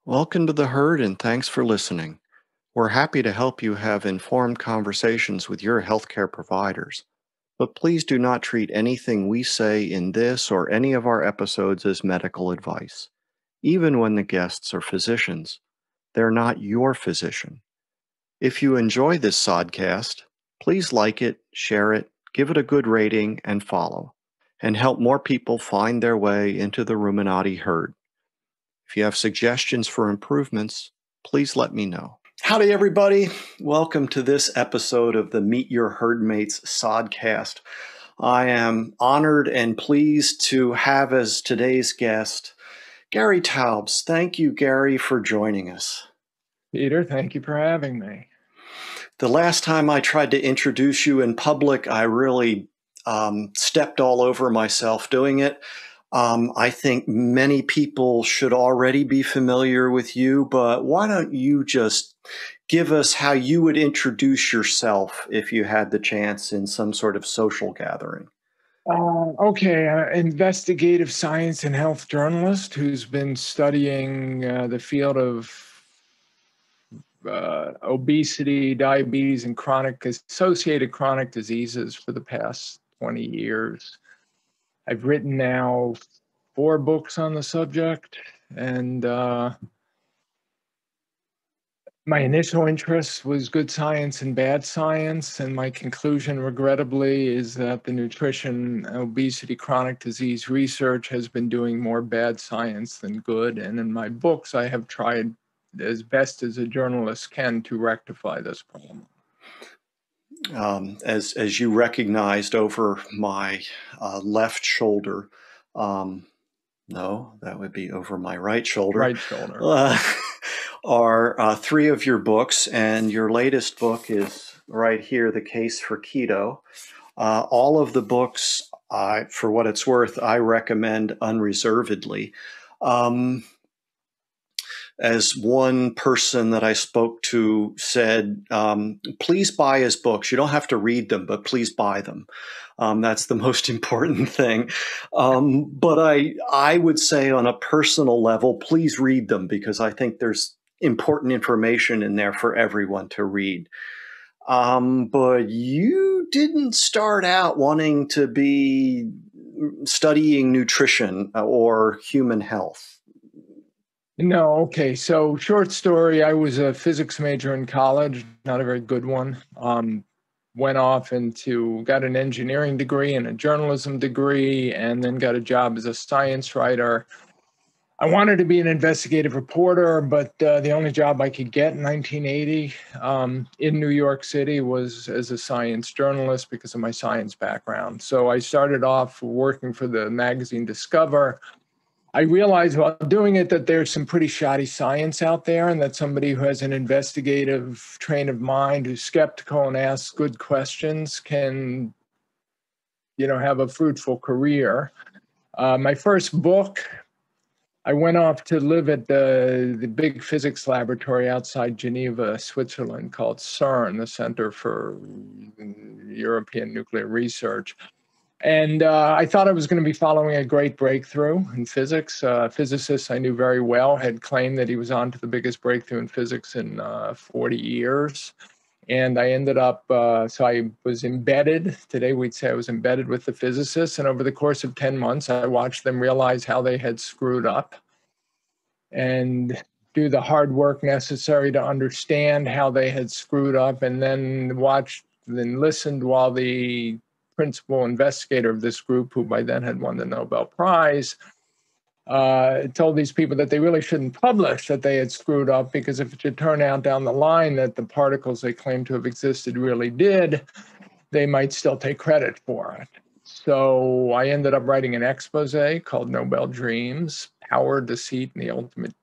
Welcome to the herd and thanks for listening. We're happy to help you have informed conversations with your healthcare providers, but please do not treat anything we say in this or any of our episodes as medical advice. Even when the guests are physicians, they're not your physician. If you enjoy this sodcast, please like it, share it, give it a good rating, and follow, and help more people find their way into the Ruminati herd. If you have suggestions for improvements, please let me know. Howdy, everybody. Welcome to this episode of the Meet Your Herdmates sodcast. I am honored and pleased to have as today's guest Gary Taubes. Thank you, Gary, for joining us. Peter, thank you for having me. The last time I tried to introduce you in public, I really stepped all over myself doing it. I think many people should already be familiar with you, but why don't you just give us how you would introduce yourself if you had the chance in some sort of social gathering? Investigative science and health journalist who's been studying the field of obesity, diabetes, and associated chronic diseases for the past 20 years. I've written now 4 books on the subject, and my initial interest was good science and bad science, and my conclusion, regrettably, is that the nutrition, obesity, chronic disease research has been doing more bad science than good. And in my books, I have tried as best as a journalist can to rectify this problem. As you recognized over my left shoulder, no, that would be over my right shoulder. Right shoulder. Are 3 of your books, and your latest book is right here, The Case for Keto. All of the books, for what it's worth, I recommend unreservedly. As one person that I spoke to said, please buy his books. You don't have to read them, but please buy them. That's the most important thing. But I would say on a personal level, please read them, because I think there's important information in there for everyone to read. But you didn't start out wanting to be studying nutrition or human health. No, okay. So short story, I was a physics major in college, not a very good one. Went off got an engineering degree and a journalism degree, and then got a job as a science writer. I wanted to be an investigative reporter, but the only job I could get in 1980 in New York City was as a science journalist because of my science background. So I started off working for the magazine Discover. I realized while doing it that there's some pretty shoddy science out there, and that somebody who has an investigative train of mind, who's skeptical and asks good questions, can, have a fruitful career. My first book, I went off to live at the big physics laboratory outside Geneva, Switzerland, called CERN, the Center for European Nuclear Research. And I thought I was going to be following a great breakthrough in physics. Physicists I knew very well had claimed that he was on to the biggest breakthrough in physics in 40 years. And I ended up, so I was embedded. Today we'd say I was embedded with the physicists. And over the course of 10 months, I watched them realize how they had screwed up and do the hard work necessary to understand how they had screwed up, and then listened while the principal investigator of this group, who by then had won the Nobel Prize, told these people that they really shouldn't publish that they had screwed up, because if it should turn out down the line that the particles they claimed to have existed really did, they might still take credit for it. So I ended up writing an expose called Nobel Dreams: Power, Deceit, and the Ultimate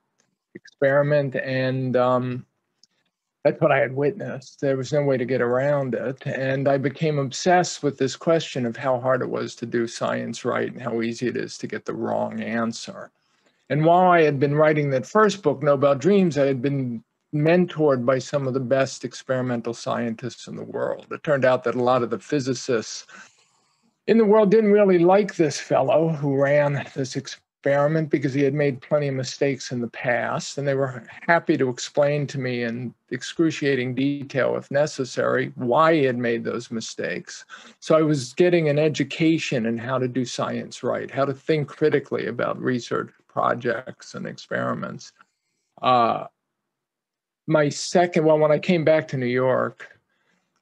Experiment. And that's what I had witnessed. There was no way to get around it. And I became obsessed with this question of how hard it was to do science right and how easy it is to get the wrong answer. And while I had been writing that first book, Nobel Dreams, I had been mentored by some of the best experimental scientists in the world. It turned out that a lot of the physicists in the world didn't really like this fellow who ran this experiment because he had made plenty of mistakes in the past, and they were happy to explain to me in excruciating detail, if necessary, why he had made those mistakes. So I was getting an education in how to do science right, how to think critically about research projects and experiments. When I came back to New York,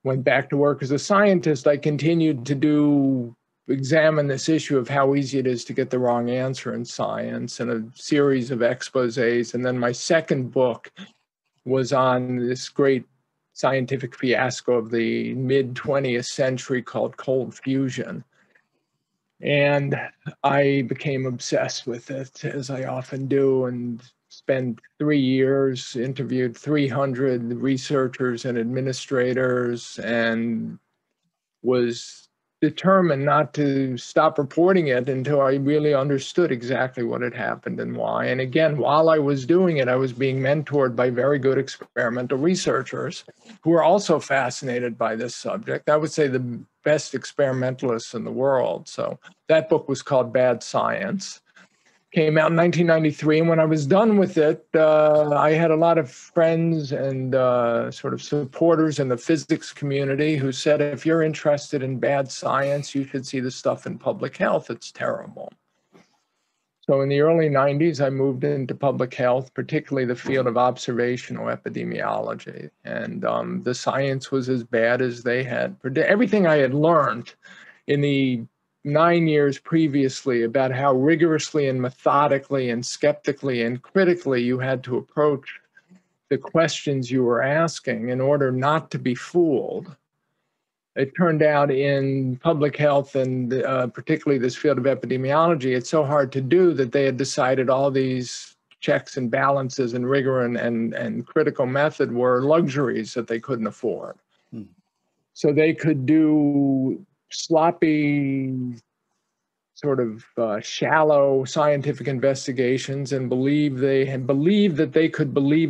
went back to work as a scientist, I continued to examine this issue of how easy it is to get the wrong answer in science, and a series of exposés. And then my second book was on this great scientific fiasco of the mid-20th century called cold fusion. And I became obsessed with it, as I often do, and spent 3 years, interviewed 300 researchers and administrators, and was determined not to stop reporting it until I really understood exactly what had happened and why. And again, while I was doing it, I was being mentored by very good experimental researchers who were also fascinated by this subject. I would say the best experimentalists in the world. So that book was called Bad Science. Came out in 1993, and when I was done with it, I had a lot of friends and sort of supporters in the physics community who said, if you're interested in bad science, you should see the stuff in public health. It's terrible. So in the early 90s, I moved into public health, particularly the field of observational epidemiology. And the science was as bad as they had. Everything I had learned in the 9 years previously about how rigorously and methodically and skeptically and critically you had to approach the questions you were asking in order not to be fooled. It turned out in public health, and particularly this field of epidemiology, it's so hard to do that they had decided all these checks and balances and rigor and critical method were luxuries that they couldn't afford. So they could do sloppy, sort of shallow scientific investigations and believe that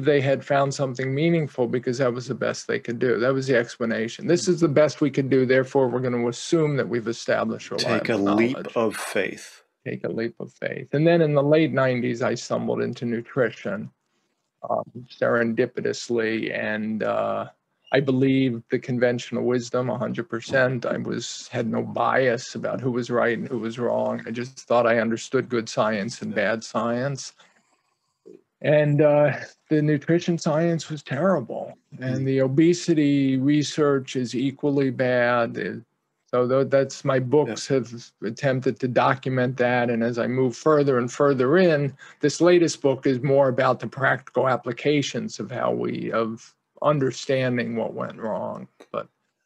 they had found something meaningful because that was the best they could do. That was the explanation. This is the best we could do, therefore we're going to assume that we've established reliable Take a knowledge. leap of faith. Take a leap of faith. And then in the late 90s, I stumbled into nutrition serendipitously, and I believed the conventional wisdom 100%. I had no bias about who was right and who was wrong. I just thought I understood good science and bad science. And the nutrition science was terrible. And the obesity research is equally bad. So that's my books have attempted to document that. And as I move further and further in, this latest book is more about the practical applications of of understanding what went wrong.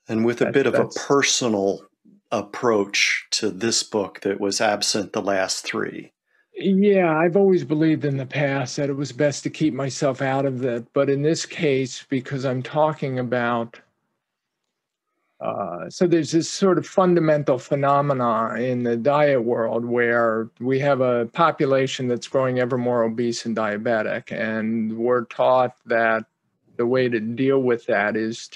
And with a bit of a personal approach to this book that was absent the last three. Yeah, I've always believed in the past that it was best to keep myself out of it. But in this case, because I'm talking about so there's this sort of fundamental phenomena in the diet world where we have a population that's growing ever more obese and diabetic, and we're taught that the way to deal with that is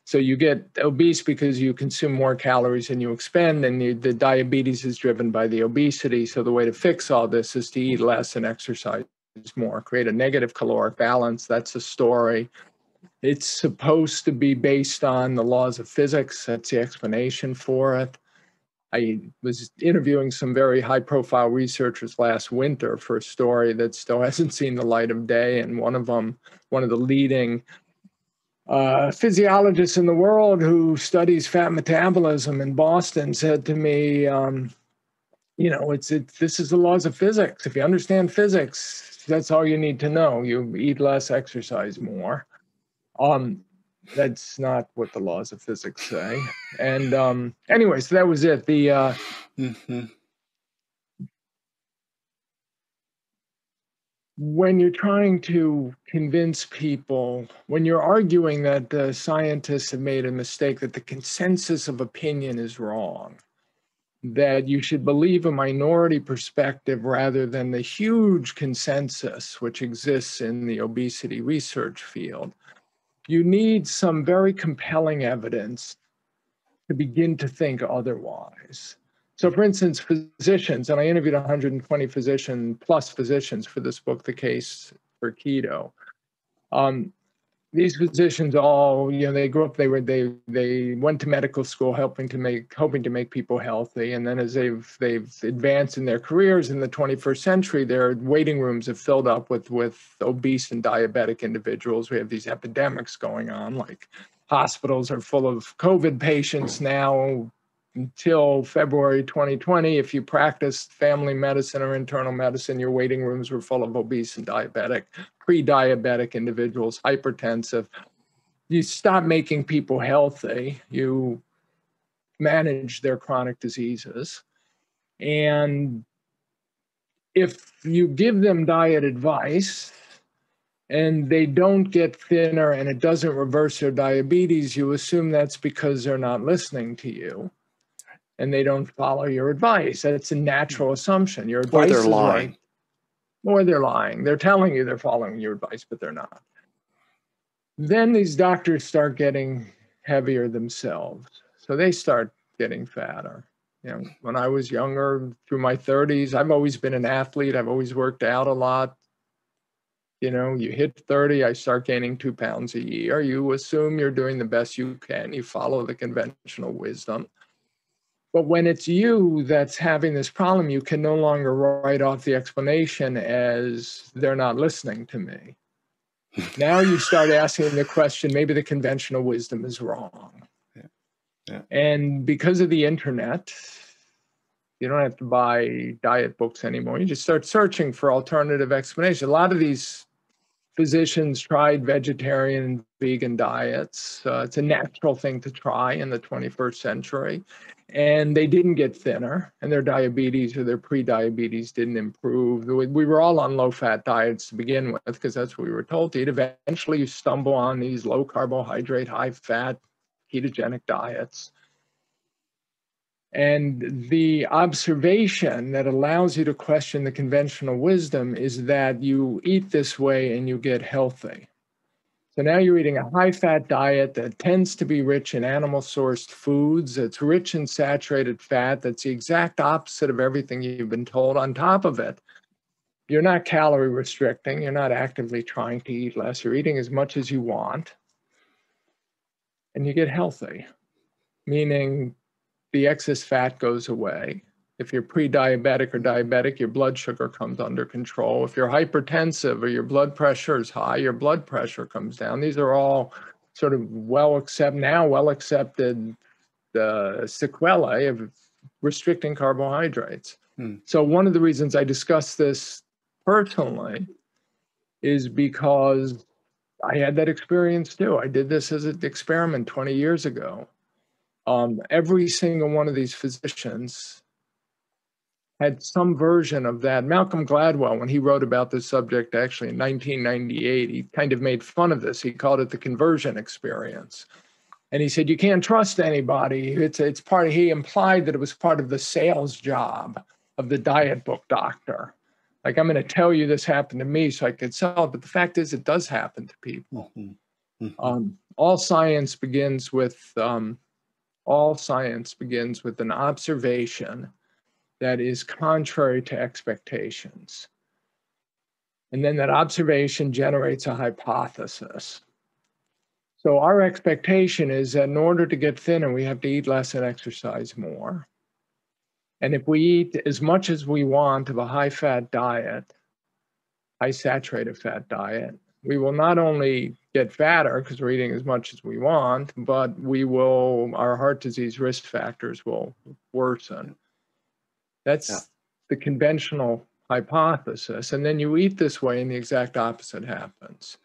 so you get obese because you consume more calories than you expend, and the diabetes is driven by the obesity. So the way to fix all this is to eat less and exercise more, create a negative caloric balance. That's the story. It's supposed to be based on the laws of physics. That's the explanation for it. I was interviewing some very high-profile researchers last winter for a story that still hasn't seen the light of day. And one of the leading physiologists in the world who studies fat metabolism in Boston said to me, this is the laws of physics. If you understand physics, that's all you need to know. You eat less, exercise more. That's not what the laws of physics say. And anyway, so that was it. When you're trying to convince people, when you're arguing that the scientists have made a mistake, that the consensus of opinion is wrong, that you should believe a minority perspective rather than the huge consensus which exists in the obesity research field, you need some very compelling evidence to begin to think otherwise. So for instance, physicians, and I interviewed 120 plus physicians for this book, The Case for Keto. These physicians all, they grew up, they went to medical school hoping to make people healthy. And then as they've advanced in their careers in the 21st century, their waiting rooms have filled up with obese and diabetic individuals. We have these epidemics going on, like hospitals are full of COVID patients now. Until February 2020, if you practiced family medicine or internal medicine, your waiting rooms were full of obese and diabetic, pre-diabetic individuals, hypertensive. You stop making people healthy, you manage their chronic diseases. And if you give them diet advice and they don't get thinner and it doesn't reverse their diabetes, you assume that's because they're not listening to you. And they don't follow your advice. That's a natural assumption. Your advice is right. Or they're lying. They're telling you they're following your advice, but they're not. Then these doctors start getting heavier themselves. So they start getting fatter. When I was younger, through my 30s, I've always been an athlete. I've always worked out a lot. You hit 30, I start gaining 2 pounds a year. You assume you're doing the best you can. You follow the conventional wisdom. But when it's you that's having this problem, you can no longer write off the explanation as they're not listening to me. Now you start asking the question, maybe the conventional wisdom is wrong. Yeah. And because of the internet, you don't have to buy diet books anymore. You just start searching for alternative explanations. A lot of these physicians tried vegetarian and vegan diets. It's a natural thing to try in the 21st century. And they didn't get thinner, and their diabetes or their pre-diabetes didn't improve. We were all on low-fat diets to begin with because that's what we were told to eat. Eventually, you stumble on these low-carbohydrate, high-fat, ketogenic diets. And the observation that allows you to question the conventional wisdom is that you eat this way and you get healthy. So now you're eating a high-fat diet that tends to be rich in animal-sourced foods. It's rich in saturated fat. That's the exact opposite of everything you've been told. On top of it, you're not calorie restricting. You're not actively trying to eat less. You're eating as much as you want. And you get healthy, meaning the excess fat goes away. If you're pre-diabetic or diabetic, your blood sugar comes under control. If you're hypertensive or your blood pressure is high, your blood pressure comes down. These are all sort of well-accepted sequelae of restricting carbohydrates. So one of the reasons I discuss this personally is because I had that experience too. I did this as an experiment 20 years ago. Every single one of these physicians had some version of that. Malcolm Gladwell, when he wrote about this subject, actually in 1998, he kind of made fun of this. He called it the conversion experience. And he said, you can't trust anybody. It's part of, he implied that it was part of the sales job of the diet book doctor. Like, I'm going to tell you this happened to me so I could sell it. But the fact is, it does happen to people. All science begins with an observation that is contrary to expectations. And then that observation generates a hypothesis. So our expectation is that in order to get thinner, we have to eat less and exercise more. And if we eat as much as we want of a high-fat diet, high-saturated fat diet, we will not only get fatter because we're eating as much as we want, but our heart disease risk factors will worsen. That's the conventional hypothesis. And then you eat this way and the exact opposite happens.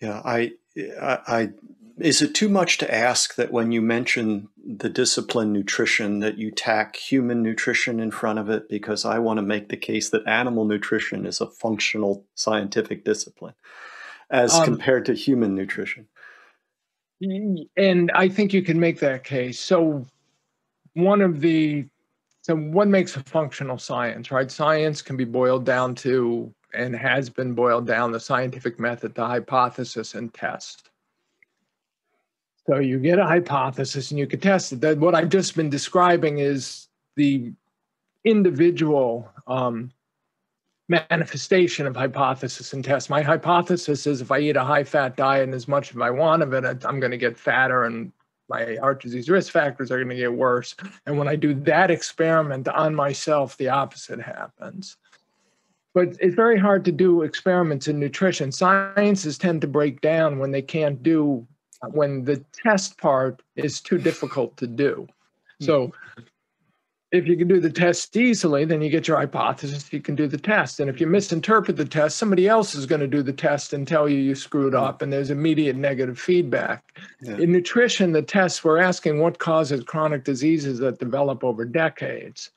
Yeah, is it too much to ask that when you mention the discipline nutrition that you tack human nutrition in front of it? Because I want to make the case that animal nutrition is a functional scientific discipline as compared to human nutrition. And I think you can make that case. So what makes a functional science, right? Science can be boiled down to, and has been boiled down, the scientific method to hypothesis and test. So you get a hypothesis and you can test it. That what I've just been describing is the individual manifestation of hypothesis and test. My hypothesis is if I eat a high-fat diet and as much as I want of it, I'm going to get fatter and my heart disease risk factors are going to get worse. And when I do that experiment on myself, the opposite happens. But it's very hard to do experiments in nutrition. Sciences tend to break down when they can't do, when the test part is too difficult to do. So if you can do the test easily, then you get your hypothesis, you can do the test. And if you misinterpret the test, somebody else is going to do the test and tell you screwed up, and there's immediate negative feedback. Yeah. In nutrition, the tests, we're asking what causes chronic diseases that develop over decades.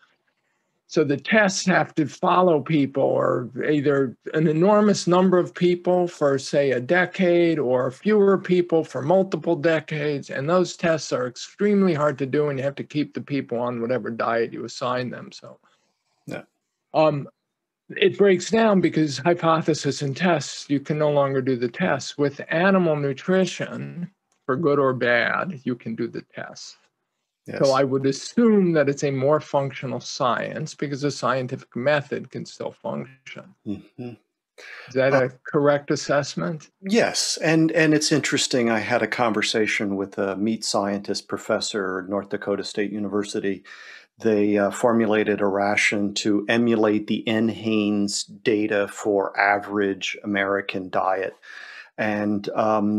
So the tests have to follow people, or either an enormous number of people for, say, a decade, or fewer people for multiple decades. And those tests are extremely hard to do, and you have to keep the people on whatever diet you assign them. So yeah. It breaks down because hypothesis and tests, you can no longer do the tests. With animal nutrition, for good or bad, you can do the tests. Yes. So I would assume that it's a more functional science because the scientific method can still function. Mm-hmm. Is that a correct assessment? Yes. And it's interesting. I had a conversation with a meat scientist professor at North Dakota State University. They formulated a ration to emulate the NHANES data for average American diet and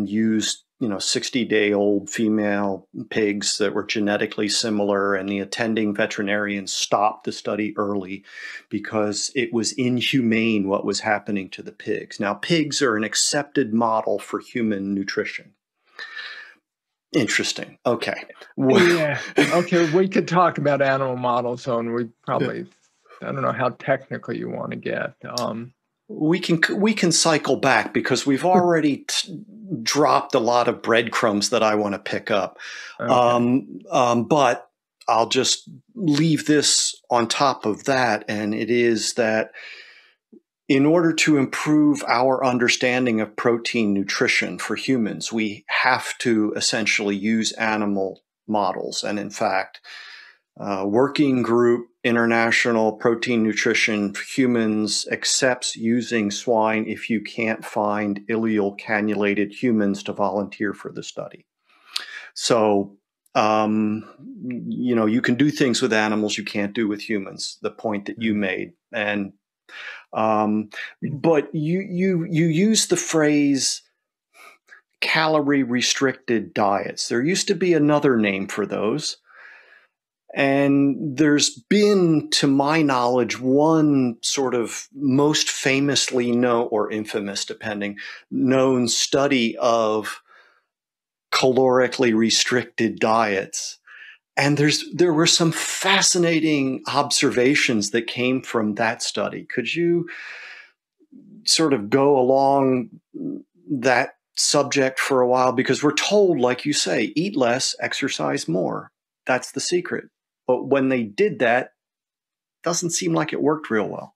used 60-day-old female pigs that were genetically similar, and the attending veterinarian stopped the study early because it was inhumane what was happening to the pigs. Now, pigs are an accepted model for human nutrition. Interesting. Okay. Yeah. Okay. We could talk about animal models, and we probably, I don't know how technical you want to get. We can cycle back because we've already dropped a lot of breadcrumbs that I want to pick up. Okay. But I'll just leave this on top of that, and it is that in order to improve our understanding of protein nutrition for humans, we have to essentially use animal models. And in fact, Working Group International Protein Nutrition for Humans accepts using swine if you can't find ileal cannulated humans to volunteer for the study. So, you can do things with animals you can't do with humans, the point that you made. And but you use the phrase calorie restricted diets. There used to be another name for those. And there's been, to my knowledge, one sort of most famously known, or infamous, depending, known study of calorically restricted diets. And there were some fascinating observations that came from that study. Could you sort of go along that subject for a while? Because we're told, like you say, eat less, exercise more. That's the secret. But when they did that, doesn't seem like it worked real well.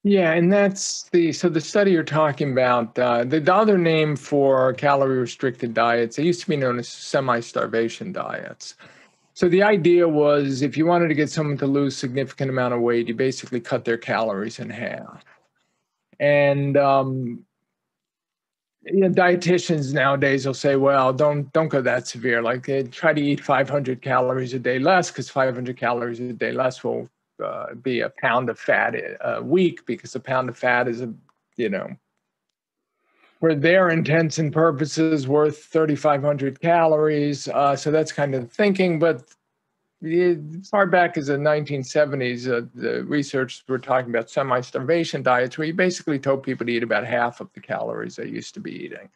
Yeah, and so the study you're talking about, the other name for calorie-restricted diets, they used to be known as semi-starvation diets. So the idea was if you wanted to get someone to lose a significant amount of weight, you basically cut their calories in half. And dietitians nowadays will say, well, don't go that severe. Like try to eat 500 calories a day less, because 500 calories a day less will be a pound of fat a week, because a pound of fat is for their intents and purposes worth 3,500 calories. So that's kind of the thinking. But far back as the 1970s, the researchers were talking about semi-starvation diets, where you basically told people to eat about half of the calories they used to be eating.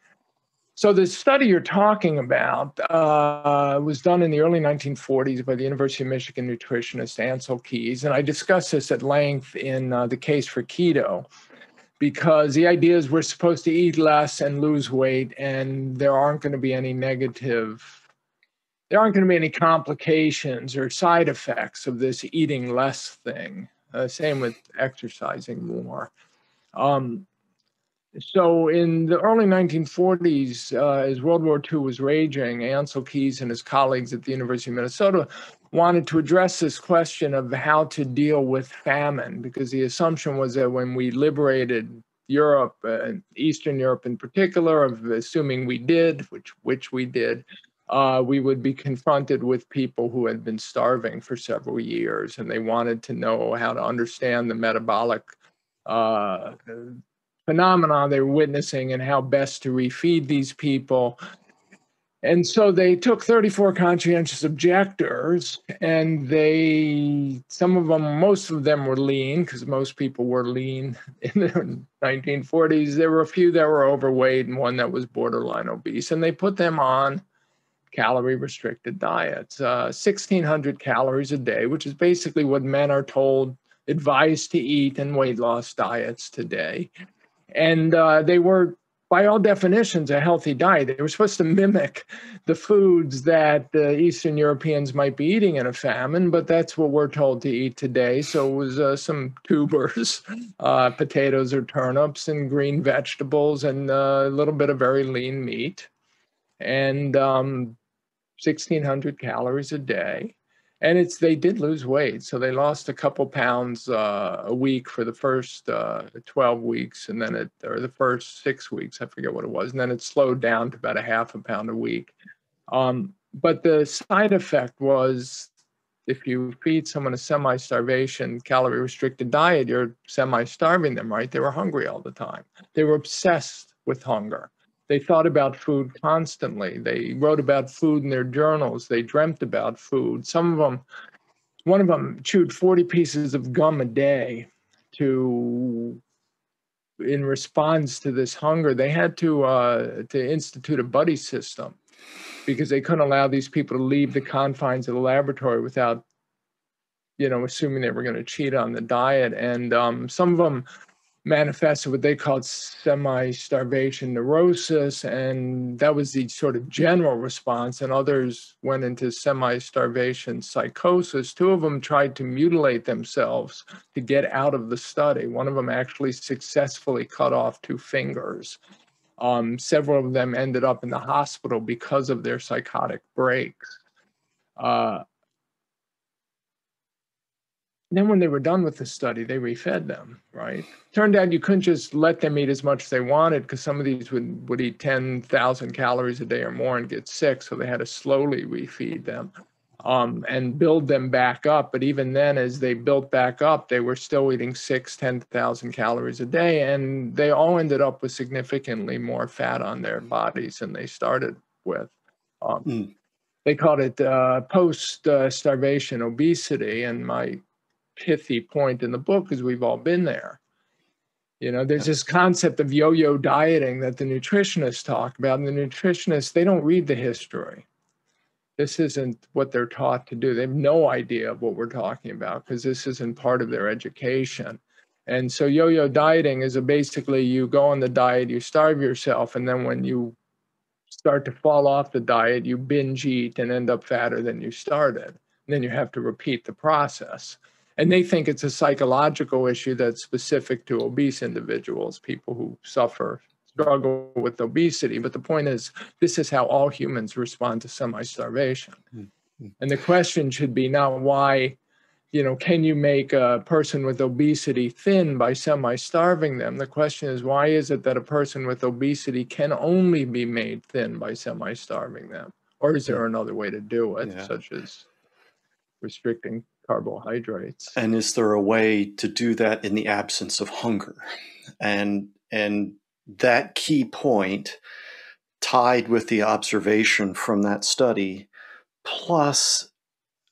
So the study you're talking about was done in the early 1940s by the University of Michigan nutritionist Ansel Keys. And I discussed this at length in The Case for Keto, because the idea is we're supposed to eat less and lose weight, and there aren't going to be any complications or side effects of this eating less thing. Same with exercising more. So in the early 1940s, as World War II was raging, Ansel Keys and his colleagues at the University of Minnesota wanted to address this question of how to deal with famine, because the assumption was that when we liberated Europe, Eastern Europe in particular, of assuming we did, which we did, we would be confronted with people who had been starving for several years, and they wanted to know how to understand the metabolic phenomena they were witnessing and how best to refeed these people. And so they took 34 conscientious objectors, and most of them were lean, because most people were lean in the 1940s. There were a few that were overweight and one that was borderline obese, and they put them on calorie restricted diets, 1,600 calories a day, which is basically what men are advised to eat in weight loss diets today. And they were, by all definitions, a healthy diet. They were supposed to mimic the foods that Eastern Europeans might be eating in a famine, but that's what we're told to eat today. So it was some tubers, potatoes or turnips, and green vegetables, and a little bit of very lean meat, and 1,600 calories a day. And they did lose weight. So they lost a couple pounds a week for the first 12 weeks, and then or the first 6 weeks, I forget what it was. And then it slowed down to about a half a pound a week. But the side effect was, if you feed someone a semi-starvation, calorie-restricted diet, you're semi-starving them, right? They were hungry all the time. They were obsessed with hunger. They thought about food constantly. They wrote about food in their journals. They dreamt about food. One of them chewed 40 pieces of gum a day in response to this hunger. They had to institute a buddy system, because they couldn't allow these people to leave the confines of the laboratory without, assuming they were going to cheat on the diet. And some of them manifested what they called semi-starvation neurosis, and that was the sort of general response, and others went into semi-starvation psychosis. Two of them tried to mutilate themselves to get out of the study. One of them actually successfully cut off 2 fingers. Several of them ended up in the hospital because of their psychotic breaks. Then when they were done with the study, they refed them, right? Turned out you couldn't just let them eat as much as they wanted, because some of these would eat 10,000 calories a day or more and get sick. So they had to slowly refeed them and build them back up. But even then, as they built back up, they were still eating 10,000 calories a day. And they all ended up with significantly more fat on their bodies than they started with. They called it post-starvation obesity. And my pithy point in the book is we've all been there. There's this concept of yo-yo dieting that the nutritionists talk about, and the nutritionists, they don't read the history. This isn't what they're taught to do. They have no idea of what we're talking about, because this isn't part of their education. And so yo-yo dieting is basically you go on the diet, you starve yourself, and then when you start to fall off the diet, you binge eat and end up fatter than you started. And then you have to repeat the process. And they think it's a psychological issue that's specific to obese individuals, people who struggle with obesity. But the point is, this is how all humans respond to semi-starvation. Mm-hmm. And the question should be not why, can you make a person with obesity thin by semi-starving them? The question is, why is it that a person with obesity can only be made thin by semi-starving them? Or is there another way to do it, such as restricting carbohydrates? And is there a way to do that in the absence of hunger? And that key point tied with the observation from that study, plus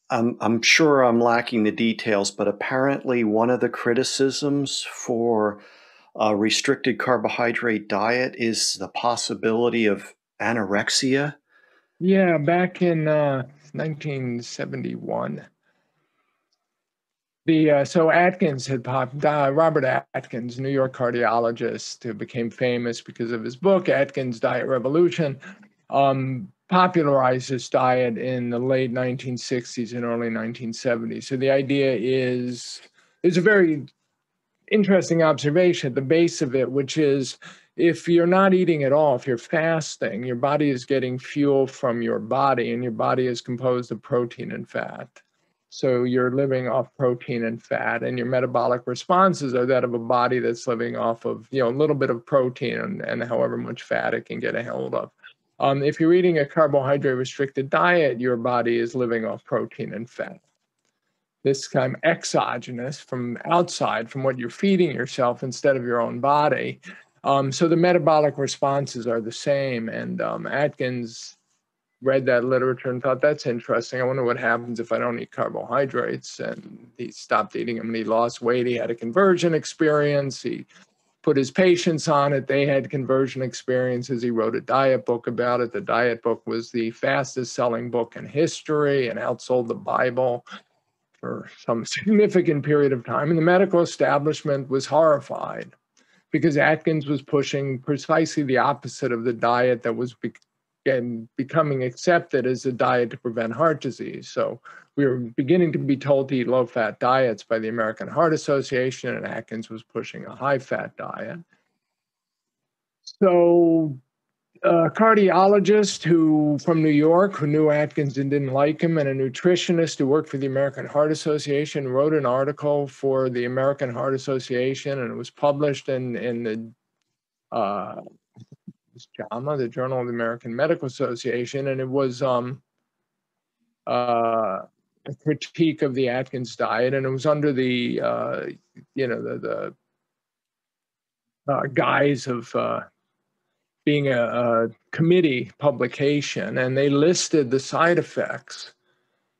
I'm sure I'm lacking the details, but apparently one of the criticisms for a restricted carbohydrate diet is the possibility of anorexia. Yeah, back in 1971. So Atkins had popped. Robert Atkins, New York cardiologist, who became famous because of his book Atkins Diet Revolution, popularized this diet in the late 1960s and early 1970s. So the idea is, there's a very interesting observation at the base of it, which is, if you're not eating at all, if you're fasting, your body is getting fuel from your body, and your body is composed of protein and fat. So you're living off protein and fat, and your metabolic responses are that of a body that's living off of, a little bit of protein and however much fat it can get a hold of. If you're eating a carbohydrate restricted diet, your body is living off protein and fat. This kind of exogenous from outside, from what you're feeding yourself instead of your own body. So the metabolic responses are the same. And Atkins read that literature and thought, that's interesting. I wonder what happens if I don't eat carbohydrates. And he stopped eating them and he lost weight. He had a conversion experience. He put his patients on it. They had conversion experiences. He wrote a diet book about it. The diet book was the fastest selling book in history and outsold the Bible for some significant period of time. And the medical establishment was horrified because Atkins was pushing precisely the opposite of the diet that was becoming accepted as a diet to prevent heart disease. So we were beginning to be told to eat low-fat diets by the American Heart Association, and Atkins was pushing a high-fat diet. So a cardiologist from New York who knew Atkins and didn't like him, and a nutritionist who worked for the American Heart Association wrote an article for the American Heart Association, and it was published in the JAMA, the Journal of the American Medical Association, and it was a critique of the Atkins diet, and it was under the guise of being a committee publication, and they listed the side effects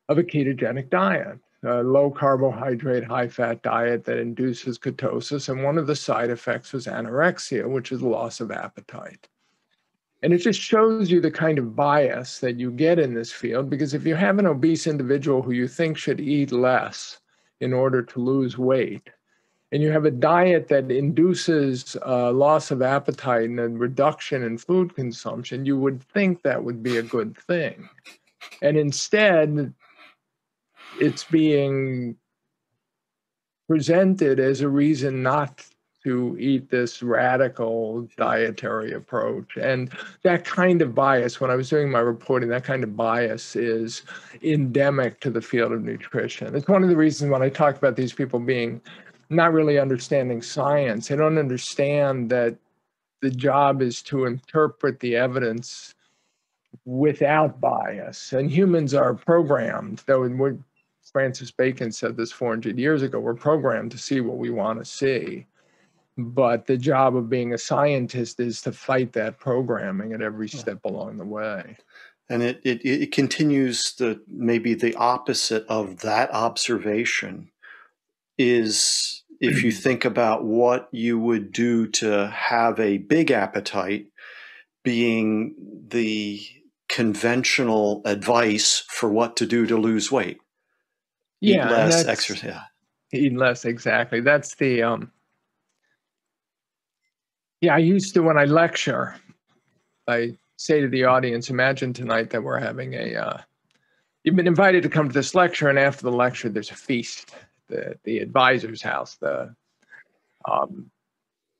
of a ketogenic diet, a low carbohydrate, high fat diet that induces ketosis, and one of the side effects was anorexia, which is loss of appetite. And it just shows you the kind of bias that you get in this field, because if you have an obese individual who you think should eat less in order to lose weight, and you have a diet that induces loss of appetite and a reduction in food consumption, you would think that would be a good thing. And instead, it's being presented as a reason not to eat this radical dietary approach. And that kind of bias, when I was doing my reporting, that kind of bias is endemic to the field of nutrition. It's one of the reasons when I talk about these people being not really understanding science, they don't understand that the job is to interpret the evidence without bias. And humans are programmed, though Francis Bacon said this 400 years ago, we're programmed to see what we want to see. But the job of being a scientist is to fight that programming at every step along the way. And it continues maybe the opposite of that observation is if you think about what you would do to have a big appetite being the conventional advice for what to do to lose weight. Yeah, eat less, exercise. Eat less, exactly. That's the I used to, when I lecture, I say to the audience, imagine tonight that we're having you've been invited to come to this lecture, and after the lecture, there's a feast at the advisor's house.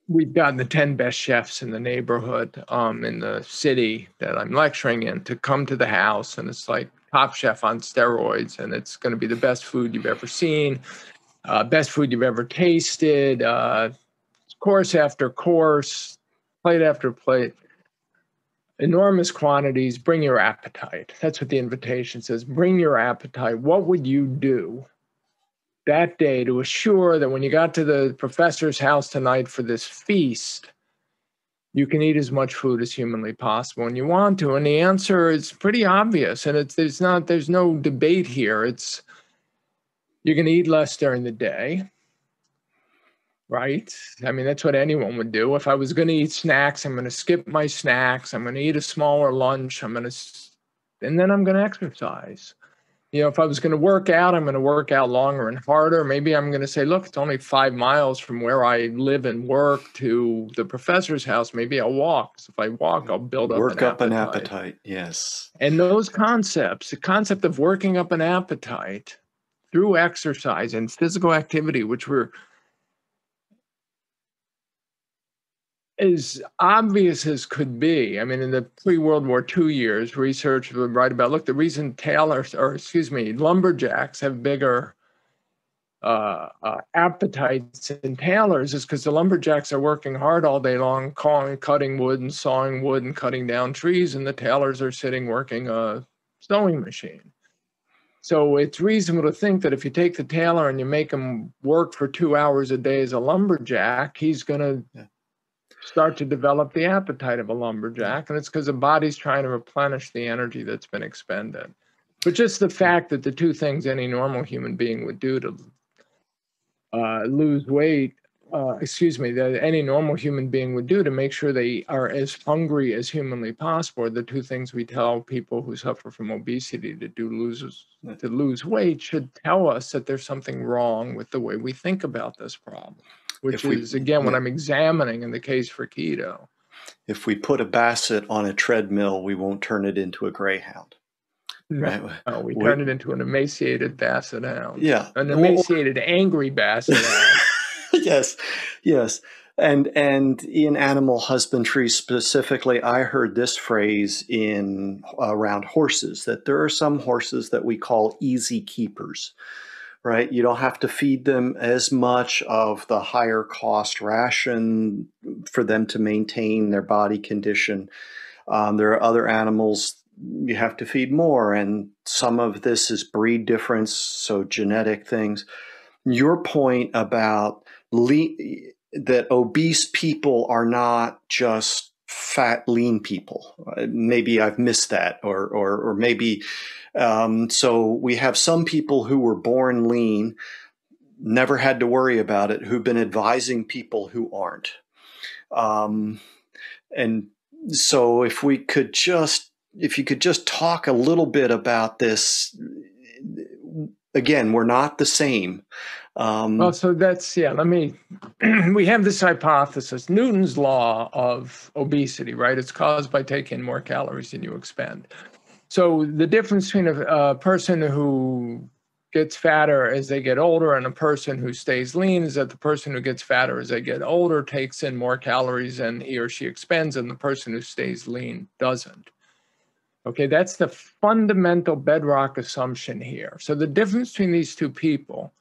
We've gotten the 10 best chefs in the neighborhood, in the city that I'm lecturing in, to come to the house, and it's like Top Chef on steroids, and it's going to be the best food you've ever seen, best food you've ever tasted, course after course, plate after plate, enormous quantities, bring your appetite. That's what the invitation says, bring your appetite. What would you do that day to assure that when you got to the professor's house tonight for this feast, you can eat as much food as humanly possible when you want to? And the answer is pretty obvious, and there's no debate here. It's you're going to eat less during the day. Right? I mean, that's what anyone would do. If I was going to eat snacks, I'm going to skip my snacks. I'm going to eat a smaller lunch. And then I'm going to exercise. If I was going to work out, I'm going to work out longer and harder. Maybe I'm going to say, look, it's only 5 miles from where I live and work to the professor's house. Maybe I'll walk. So if I walk, I'll build up an appetite. Yes. And those concepts, the concept of working up an appetite through exercise and physical activity, which were as obvious as could be. I mean, in the pre-World War II years, research would write about, look, the reason lumberjacks have bigger appetites than tailors is because the lumberjacks are working hard all day long, cutting wood and sawing wood and cutting down trees, and the tailors are sitting working a sewing machine. So it's reasonable to think that if you take the tailor and you make him work for 2 hours a day as a lumberjack, he's going to start to develop the appetite of a lumberjack. And it's because the body's trying to replenish the energy that's been expended. But just the fact that the two things any normal human being would do to lose weight, that any normal human being would do to make sure they are as hungry as humanly possible, are the two things we tell people who suffer from obesity to lose weight, should tell us that there's something wrong with the way we think about this problem, which is, again, what I'm examining in the case for keto. If we put a basset on a treadmill, we won't turn it into a greyhound. Right? No, we turn it into an emaciated basset hound. Yeah. An emaciated, angry basset hound. Yes. And in animal husbandry specifically, I heard this phrase around horses, that there are some horses that we call easy keepers, right? You don't have to feed them as much of the higher cost ration for them to maintain their body condition. There are other animals you have to feed more, and some of this is breed difference, so genetic things. Your point about that obese people are not just fat, lean people. Maybe I've missed that, or maybe so we have some people who were born lean, never had to worry about it, who've been advising people who aren't. And so if you could just talk a little bit about this. Again, we're not the same. Well, so that's, we have this hypothesis, Newton's law of obesity, right? It's caused by taking more calories than you expend. So the difference between a person who gets fatter as they get older and a person who stays lean is that the person who gets fatter as they get older takes in more calories than he or she expends, and the person who stays lean doesn't. Okay, that's the fundamental bedrock assumption here. So the difference between these two people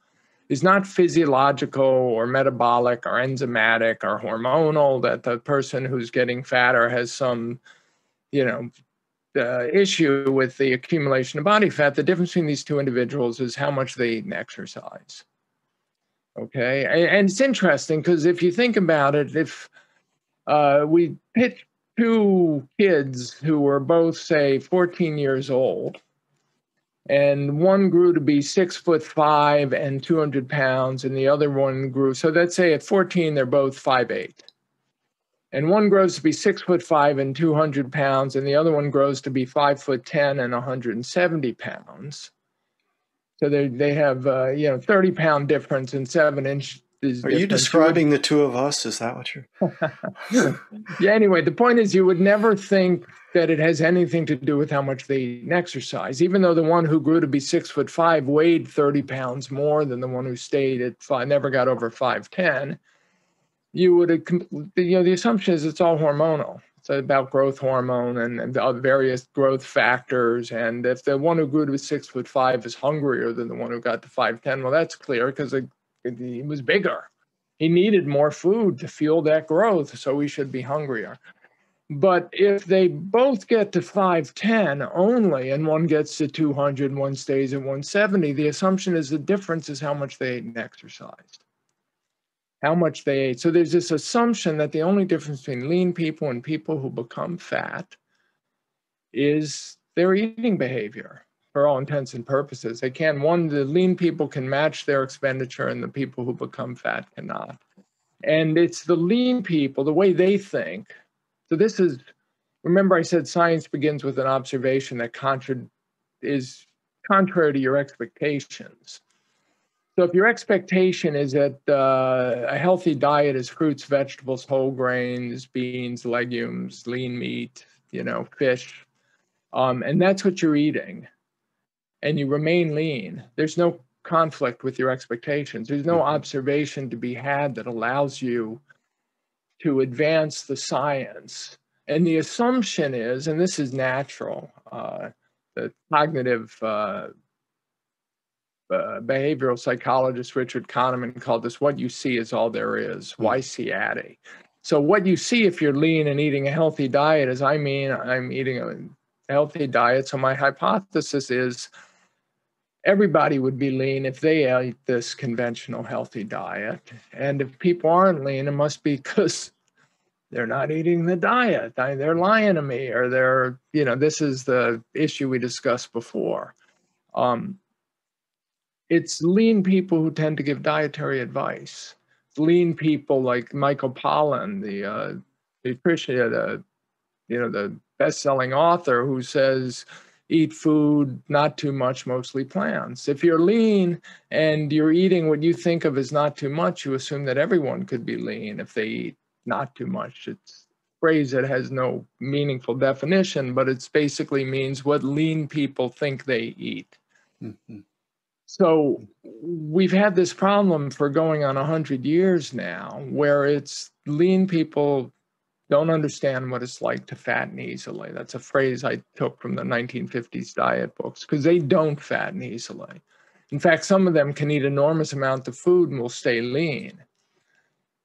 is not physiological or metabolic or enzymatic or hormonal, that the person who's getting fatter has some, issue with the accumulation of body fat. The difference between these two individuals is how much they eat and exercise. Okay, and it's interesting because if you think about it, if we pitch two kids who were both, say, 14 years old, and one grew to be 6'5" and 200 pounds, and the other one grew. So let's say at 14, they're both 5'8". And one grows to be 6'5" and 200 pounds, and the other one grows to be 5'10" and 170 pounds. So they have 30-pound difference in 7 inches. Are you describing the two of us? Is that what you're? Yeah, anyway, the point is you would never think that it has anything to do with how much they eat and exercise, even though the one who grew to be 6'5" weighed 30 pounds more than the one who stayed at never got over 5'10". You would, the assumption is it's all hormonal. It's about growth hormone and the various growth factors. And if the one who grew to 6'5" is hungrier than the one who got to 5'10", well, that's clear because he was bigger. He needed more food to fuel that growth, so he should be hungrier. But if they both get to 5'10" only, and one gets to 200 and one stays at 170, the assumption is the difference is how much they ate and exercised. How much they ate. So there's this assumption that the only difference between lean people and people who become fat is their eating behavior. For all intents and purposes, the lean people can match their expenditure and the people who become fat cannot. And it's the lean people, the way they think. So remember I said science begins with an observation that is contrary to your expectations. So if your expectation is that a healthy diet is fruits, vegetables, whole grains, beans, legumes, lean meat, fish, and that's what you're eating, and you remain lean, there's no conflict with your expectations. There's no observation to be had that allows you to advance the science. And the assumption is, and this is natural, the cognitive behavioral psychologist Richard Kahneman called this "what you see is all there is." YCAD. So what you see if you're lean and eating a healthy diet is, I'm eating a healthy diet. So my hypothesis is everybody would be lean if they ate this conventional healthy diet. And if people aren't lean, it must be because they're not eating the diet. They're lying to me, or they're, this is the issue we discussed before. It's lean people who tend to give dietary advice. It's lean people like Michael Pollan, the nutrition, the best-selling author, who says, eat food, not too much, mostly plants. If you're lean and you're eating what you think of as not too much, you assume that everyone could be lean if they eat not too much. It's a phrase that has no meaningful definition, but it basically means what lean people think they eat. Mm-hmm. So we've had this problem for going on 100 years now, where it's lean people don't understand what it's like to fatten easily. That's a phrase I took from the 1950s diet books, because they don't fatten easily. In fact, some of them can eat enormous amounts of food and will stay lean.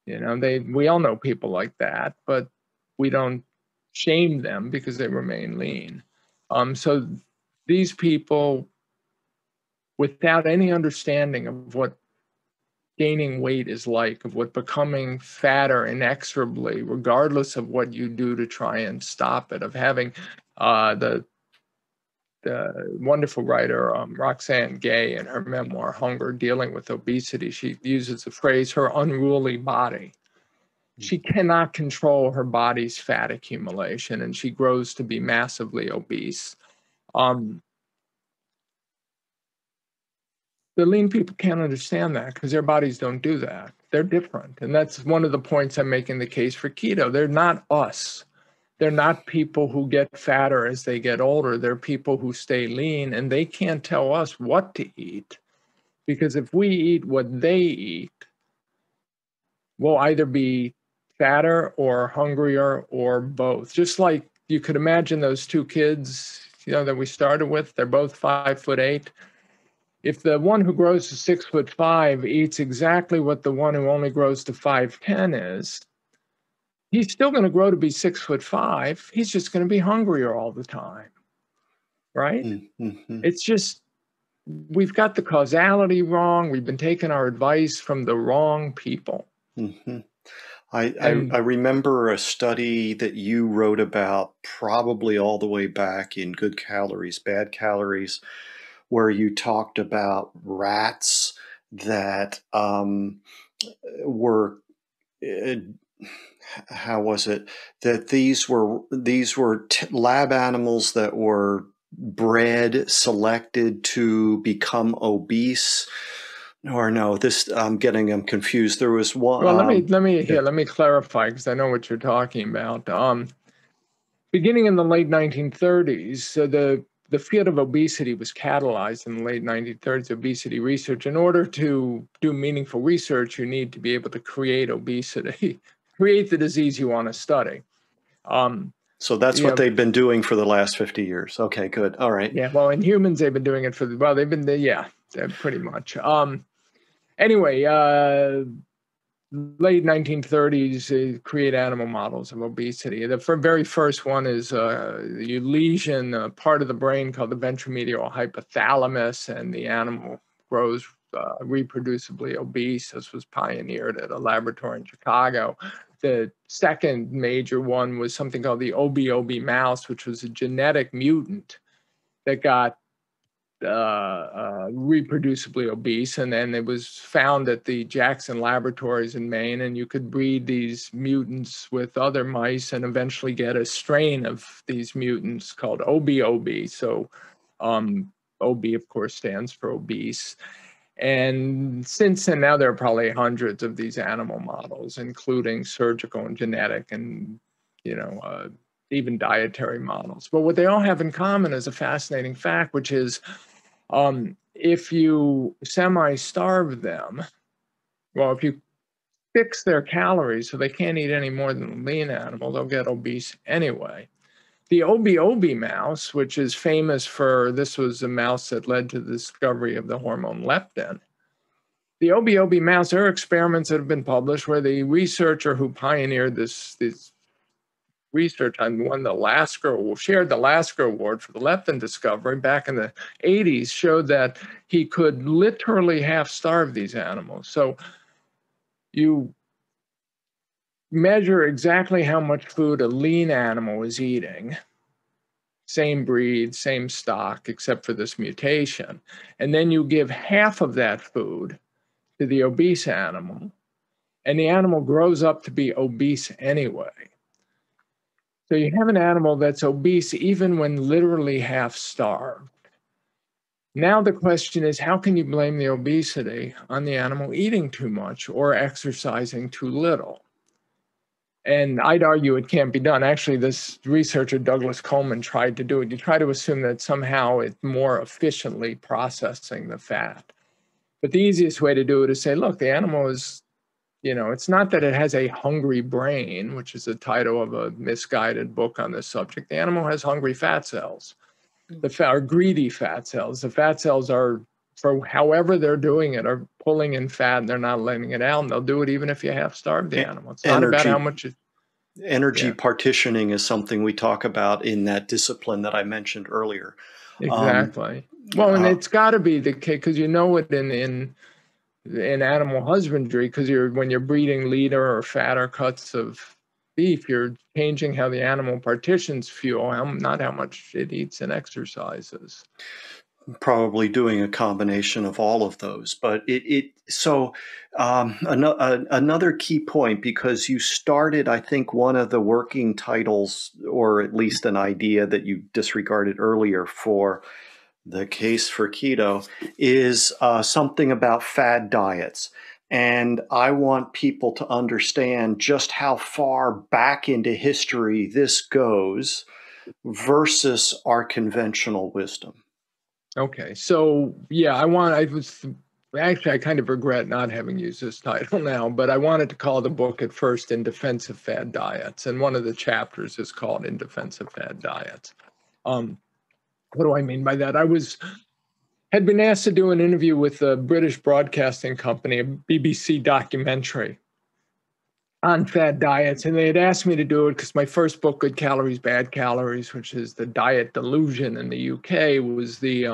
We all know people like that, but we don't shame them because they remain lean. So these people, without any understanding of what gaining weight is like, of what becoming fatter inexorably, regardless of what you do to try and stop it, of having the wonderful writer Roxane Gay, in her memoir Hunger, dealing with obesity, she uses the phrase her unruly body. She cannot control her body's fat accumulation, and she grows to be massively obese. The lean people can't understand that because their bodies don't do that. They're different. And that's one of the points I'm making the case for keto. They're not us. They're not people who get fatter as they get older. They're people who stay lean, and they can't tell us what to eat, because if we eat what they eat, we'll either be fatter or hungrier or both. Just like you could imagine those two kids, that we started with, they're both 5'8". If the one who grows to 6'5" eats exactly what the one who only grows to 5'10" is, he's still going to grow to be 6'5". He's just going to be hungrier all the time, right? Mm-hmm. It's just, we've got the causality wrong. We've been taking our advice from the wrong people. Mm-hmm. I remember a study that you wrote about, probably all the way back in Good Calories, Bad Calories, where you talked about rats that were, how was it, that these were lab animals that were bred, selected to become obese. Or no, I'm getting them confused. There was one. Well, let me clarify, because I know what you're talking about. Beginning in the late 1930s, the field of obesity was catalyzed in the late 1930s, obesity research. In order to do meaningful research, you need to be able to create obesity, create the disease you want to study. So that's what they've been doing for the last 50 years. Okay, good. All right. Yeah, well, in humans, they've been doing it pretty much. Anyway, late 1930s, create animal models of obesity. The very first one is you lesion a part of the brain called the ventromedial hypothalamus, and the animal grows reproducibly obese. This was pioneered at a laboratory in Chicago. The second major one was something called the OB mouse, which was a genetic mutant that got reproducibly obese, and then it was found at the Jackson laboratories in Maine, and you could breed these mutants with other mice and eventually get a strain of these mutants called OB. So OB, of course, stands for obese. And since then, now there are probably hundreds of these animal models, including surgical and genetic and even dietary models. But what they all have in common is a fascinating fact, which is if you semi-starve them, well, if you fix their calories so they can't eat any more than a lean animal, they'll get obese anyway. The Obi mouse, which is famous for, this was a mouse that led to the discovery of the hormone leptin. The Obi mouse, there are experiments that have been published where the researcher who pioneered this research on won the Lasker, shared the Lasker Award for the leptin discovery back in the 80s, showed that he could literally half-starve these animals. So you measure exactly how much food a lean animal is eating, same breed, same stock, except for this mutation. And then you give half of that food to the obese animal, and the animal grows up to be obese anyway. So you have an animal that's obese even when literally half-starved. Now the question is, how can you blame the obesity on the animal eating too much or exercising too little? And I'd argue it can't be done. Actually, this researcher, Douglas Coleman, tried to do it. You try to assume that somehow it's more efficiently processing the fat. But the easiest way to do it is say, look, the animal is, it's not that it has a hungry brain, which is the title of a misguided book on this subject. The animal has hungry fat cells. Are greedy fat cells. The fat cells are, for however they're doing it, are pulling in fat and they're not letting it out. And they'll do it even if you half-starve the animal. It's not about how much energy partitioning is something we talk about in that discipline that I mentioned earlier. Exactly. Well, and it's got to be the case, because it in animal husbandry, because when you're breeding leaner or fatter cuts of beef, you're changing how the animal partitions fuel, not how much it eats and exercises. Probably doing a combination of all of those, but another key point, because you started, I think, one of the working titles, or at least an idea that you disregarded earlier for the case for keto, is something about fad diets. And I want people to understand just how far back into history this goes versus our conventional wisdom. Okay, so yeah, I kind of regret not having used this title now, but I wanted to call the book at first In Defense of Fad Diets, and one of the chapters is called In Defense of Fad Diets. What do I mean by that? Had been asked to do an interview with a British broadcasting company, a BBC documentary on fad diets, and they had asked me to do it because my first book, Good Calories, Bad Calories, which is the Diet Delusion in the UK, was the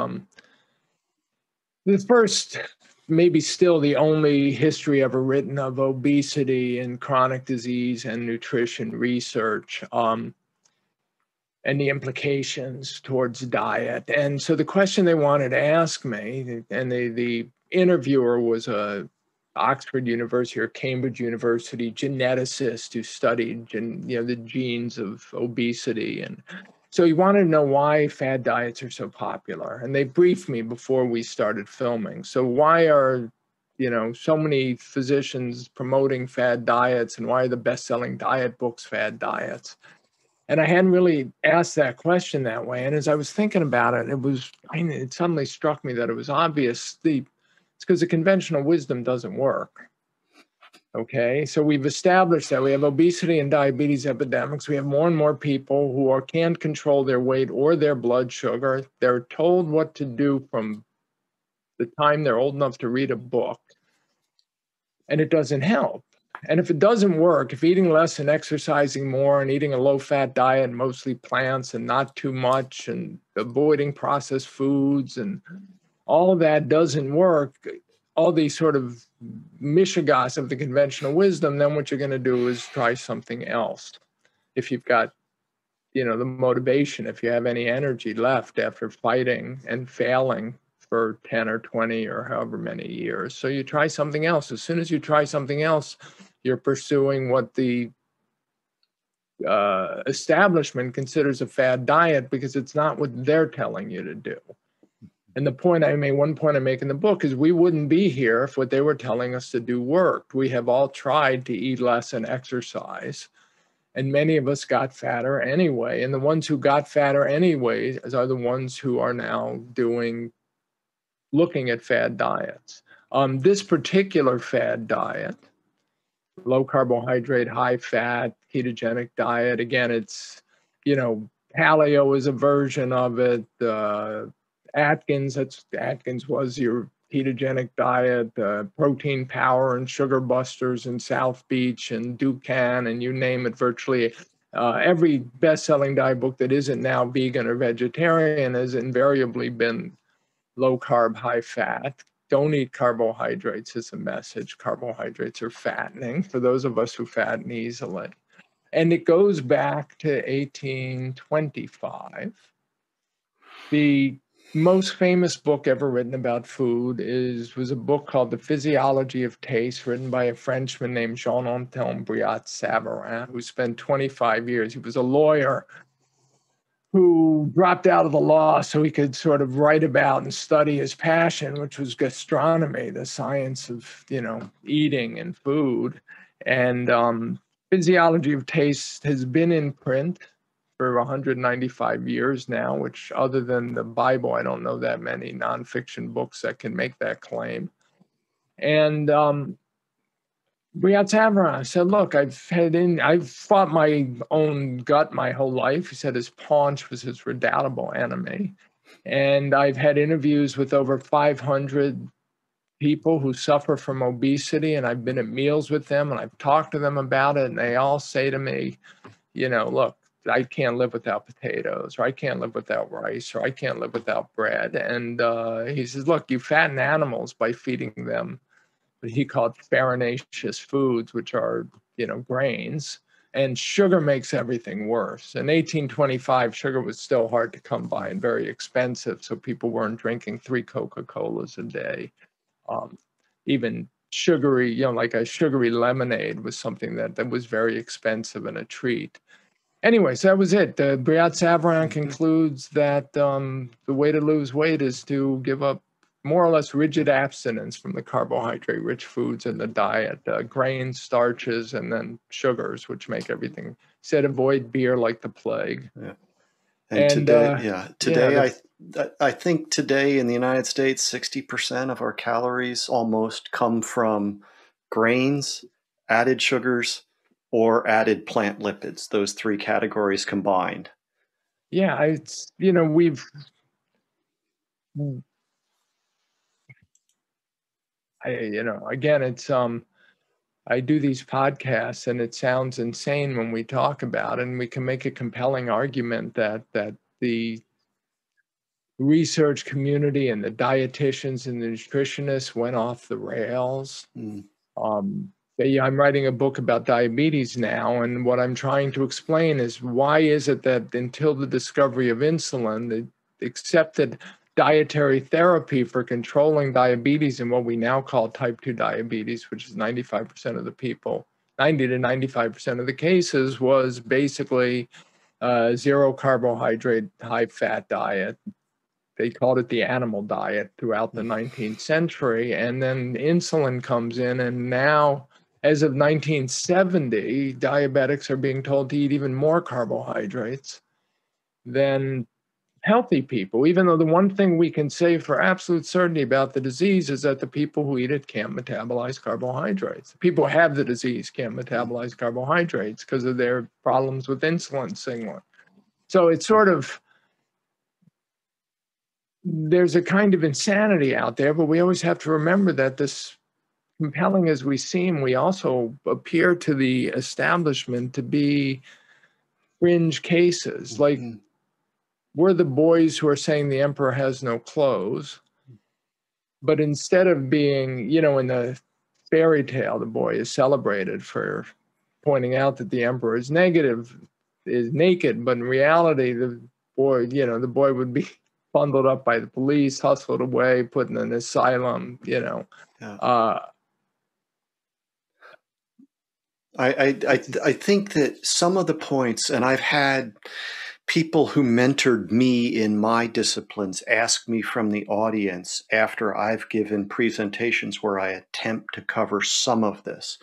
first, maybe still the only history ever written of obesity and chronic disease and nutrition research, and the implications towards diet. And so the question they wanted to ask me, and the interviewer was a Oxford University or Cambridge University geneticist who studied the genes of obesity. And so he wanted to know why fad diets are so popular. And they briefed me before we started filming. So why are so many physicians promoting fad diets, and why are the best-selling diet books fad diets? And I hadn't really asked that question that way. And as I was thinking about it, it suddenly struck me that it was obvious. It's because the conventional wisdom doesn't work. Okay, so we've established that we have obesity and diabetes epidemics. We have more and more people who can't control their weight or their blood sugar. They're told what to do from the time they're old enough to read a book, and it doesn't help. And if it doesn't work, if eating less and exercising more and eating a low-fat diet, mostly plants and not too much, and avoiding processed foods and all that doesn't work, all these sort of mishigas of the conventional wisdom, then what you're going to do is try something else. If you've got, the motivation, if you have any energy left after fighting and failing for 10 or 20 or however many years. So you try something else. As soon as you try something else, you're pursuing what the establishment considers a fad diet, because it's not what they're telling you to do. And one point I make in the book is we wouldn't be here if what they were telling us to do worked. We have all tried to eat less and exercise, and many of us got fatter anyway. And the ones who got fatter anyway are the ones who are now looking at fad diets. This particular fad diet low carbohydrate, high fat, ketogenic diet. Again, it's, paleo is a version of it. Atkins was your ketogenic diet, Protein Power and Sugar Busters and South Beach and Dukan and you name it, virtually every best-selling diet book that isn't now vegan or vegetarian has invariably been low carb, high fat. Don't eat carbohydrates is a message. Carbohydrates are fattening for those of us who fatten easily. And it goes back to 1825. The most famous book ever written about food was a book called The Physiology of Taste, written by a Frenchman named Jean-Antoine Brillat-Savarin, who spent 25 years. He was a lawyer who dropped out of the law so he could sort of write about and study his passion, which was gastronomy, the science of, eating and food. And Physiology of Taste has been in print for 195 years now, which other than the Bible, I don't know that many nonfiction books that can make that claim. And Brillat-Savarin said, look, I've fought my own gut my whole life. He said his paunch was his redoubtable enemy. And I've had interviews with over 500 people who suffer from obesity, and I've been at meals with them, and I've talked to them about it, and they all say to me, look, I can't live without potatoes, or I can't live without rice, or I can't live without bread. And he says, look, you fatten animals by feeding them what he called farinaceous foods, which are, grains. And sugar makes everything worse. In 1825, sugar was still hard to come by and very expensive, so people weren't drinking 3 Coca-Colas a day. Even sugary, like a sugary lemonade was something that was very expensive and a treat. Anyway, so that was it. Brillat-Savarin concludes that the way to lose weight is to give up more or less rigid abstinence from the carbohydrate-rich foods in the diet, grains, starches, and then sugars, which make everything. He said avoid beer like the plague. Yeah. And today, I think today in the United States, 60% of our calories almost come from grains, added sugars, or added plant lipids, those 3 categories combined. Yeah, it's, again, it's, I do these podcasts and it sounds insane when we talk about it, and we can make a compelling argument that the research community and the dietitians and the nutritionists went off the rails. I'm writing a book about diabetes now, and what I'm trying to explain is why is it that until the discovery of insulin, the accepted dietary therapy for controlling diabetes and what we now call type 2 diabetes, which is 95% of the people, 90 to 95% of the cases, was basically zero carbohydrate, high fat diet. They called it the animal diet throughout the 19th century. And then insulin comes in, and now, as of 1970, diabetics are being told to eat even more carbohydrates than healthy people, even though the one thing we can say for absolute certainty about the disease is that the people who eat it can't metabolize carbohydrates. The people who have the disease can't metabolize carbohydrates because of their problems with insulin signaling. So it's sort of, there's a kind of insanity out there, but we always have to remember that this, compelling as we seem, we also appear to the establishment to be fringe cases. Like, we're the boys who are saying the emperor has no clothes, but instead of being, in the fairy tale, the boy is celebrated for pointing out that the emperor is naked, but in reality, the boy would be bundled up by the police, hustled away, put in an asylum, Yeah. I think that some of the points, and I've had people who mentored me in my disciplines ask me from the audience after I've given presentations where I attempt to cover some of this,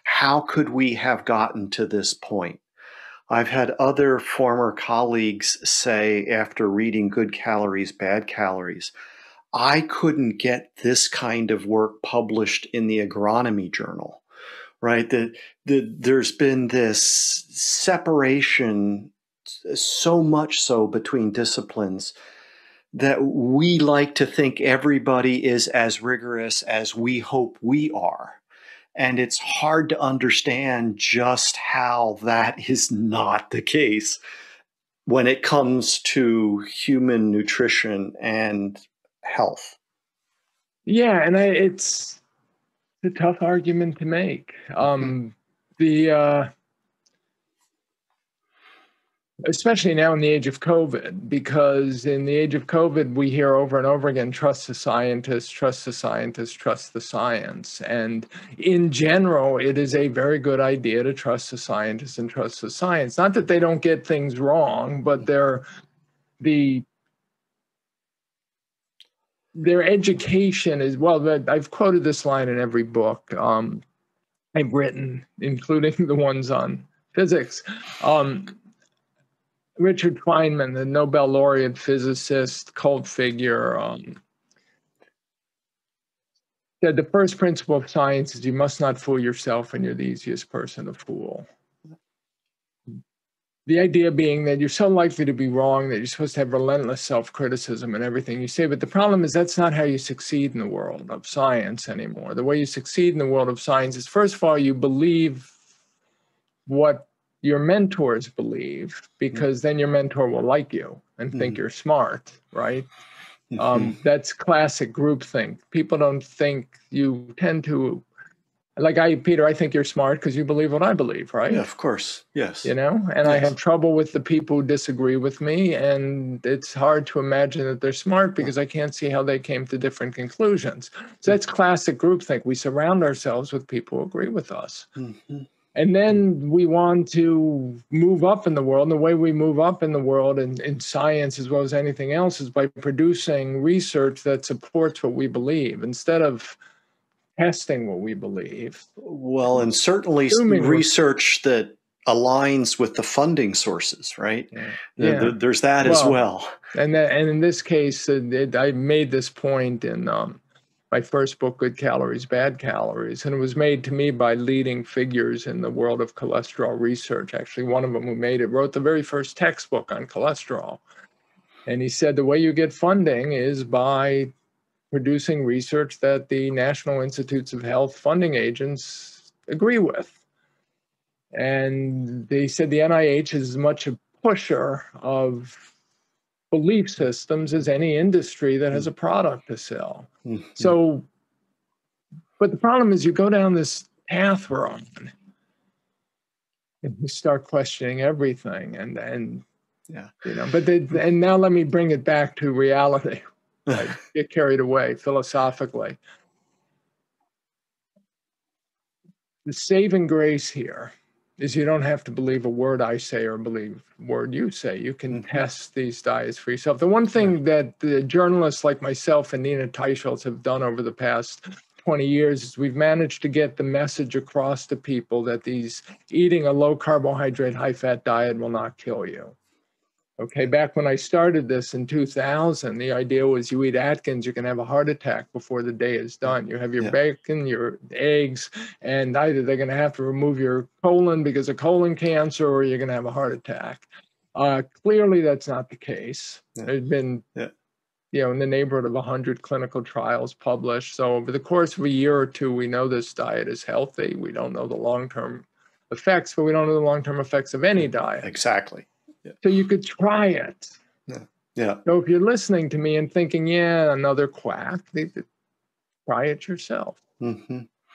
how could we have gotten to this point? I've had other former colleagues say after reading Good Calories, Bad Calories, I couldn't get this kind of work published in the agronomy journal, right? There's been this separation, so much so between disciplines, that we like to think everybody is as rigorous as we hope we are. And it's hard to understand just how that is not the case when it comes to human nutrition and health. Yeah, and it's a tough argument to make. The especially now in the age of COVID, because in the age of COVID, we hear over and over again, trust the scientists, trust the scientists, trust the science. And in general, it is a very good idea to trust the scientists and trust the science. Not that they don't get things wrong, but their education is, well, I've quoted this line in every book I've written, including the ones on physics. Richard Feynman, the Nobel laureate physicist, cult figure, said the first principle of science is you must not fool yourself, and you're the easiest person to fool. The idea being that you're so likely to be wrong that you're supposed to have relentless self-criticism in everything you say. But the problem is that's not how you succeed in the world of science anymore. The way you succeed in the world of science is, first of all, you believe what your mentors believe, because then your mentor will like you and think you're smart, right? That's classic groupthink. People don't think, you tend to, like Peter, I think you're smart because you believe what I believe, right? Yeah, of course. Yes. And yes. I have trouble with the people who disagree with me, and it's hard to imagine that they're smart because I can't see how they came to different conclusions. So that's classic groupthink. We surround ourselves with people who agree with us. And then we want to move up in the world. And the way we move up in the world in science, as well as anything else, is by producing research that supports what we believe instead of testing what we believe. Well, and certainly research that aligns with the funding sources, right? Yeah. There's that as well. And in this case, I made this point in my first book, Good Calories, Bad Calories, and it was made to me by leading figures in the world of cholesterol research. Actually, one of them who made it wrote the very first textbook on cholesterol. And he said the way you get funding is by producing research that the National Institutes of Health funding agents agree with. And they said the NIH is as much a pusher of belief systems as any industry that has a product to sell. So, but the problem is you go down this path we're on and you start questioning everything, and and now let me bring it back to reality. I get carried away philosophically. The saving grace here is you don't have to believe a word I say or believe a word you say. You can test these diets for yourself. The one thing that the journalists like myself and Nina Teicholz have done over the past 20 years is we've managed to get the message across to people that eating a low carbohydrate, high fat diet will not kill you. Okay, back when I started this in 2000, the idea was you eat Atkins, you can have a heart attack before the day is done. You have your bacon, your eggs, and either they're going to have to remove your colon because of colon cancer, or you're going to have a heart attack. Clearly, that's not the case. There's been, in the neighborhood of 100 clinical trials published. So over the course of a year or two, we know this diet is healthy. We don't know the long-term effects, but we don't know the long-term effects of any diet. Exactly. So you could try it. So if you're listening to me and thinking, another quack, try it yourself.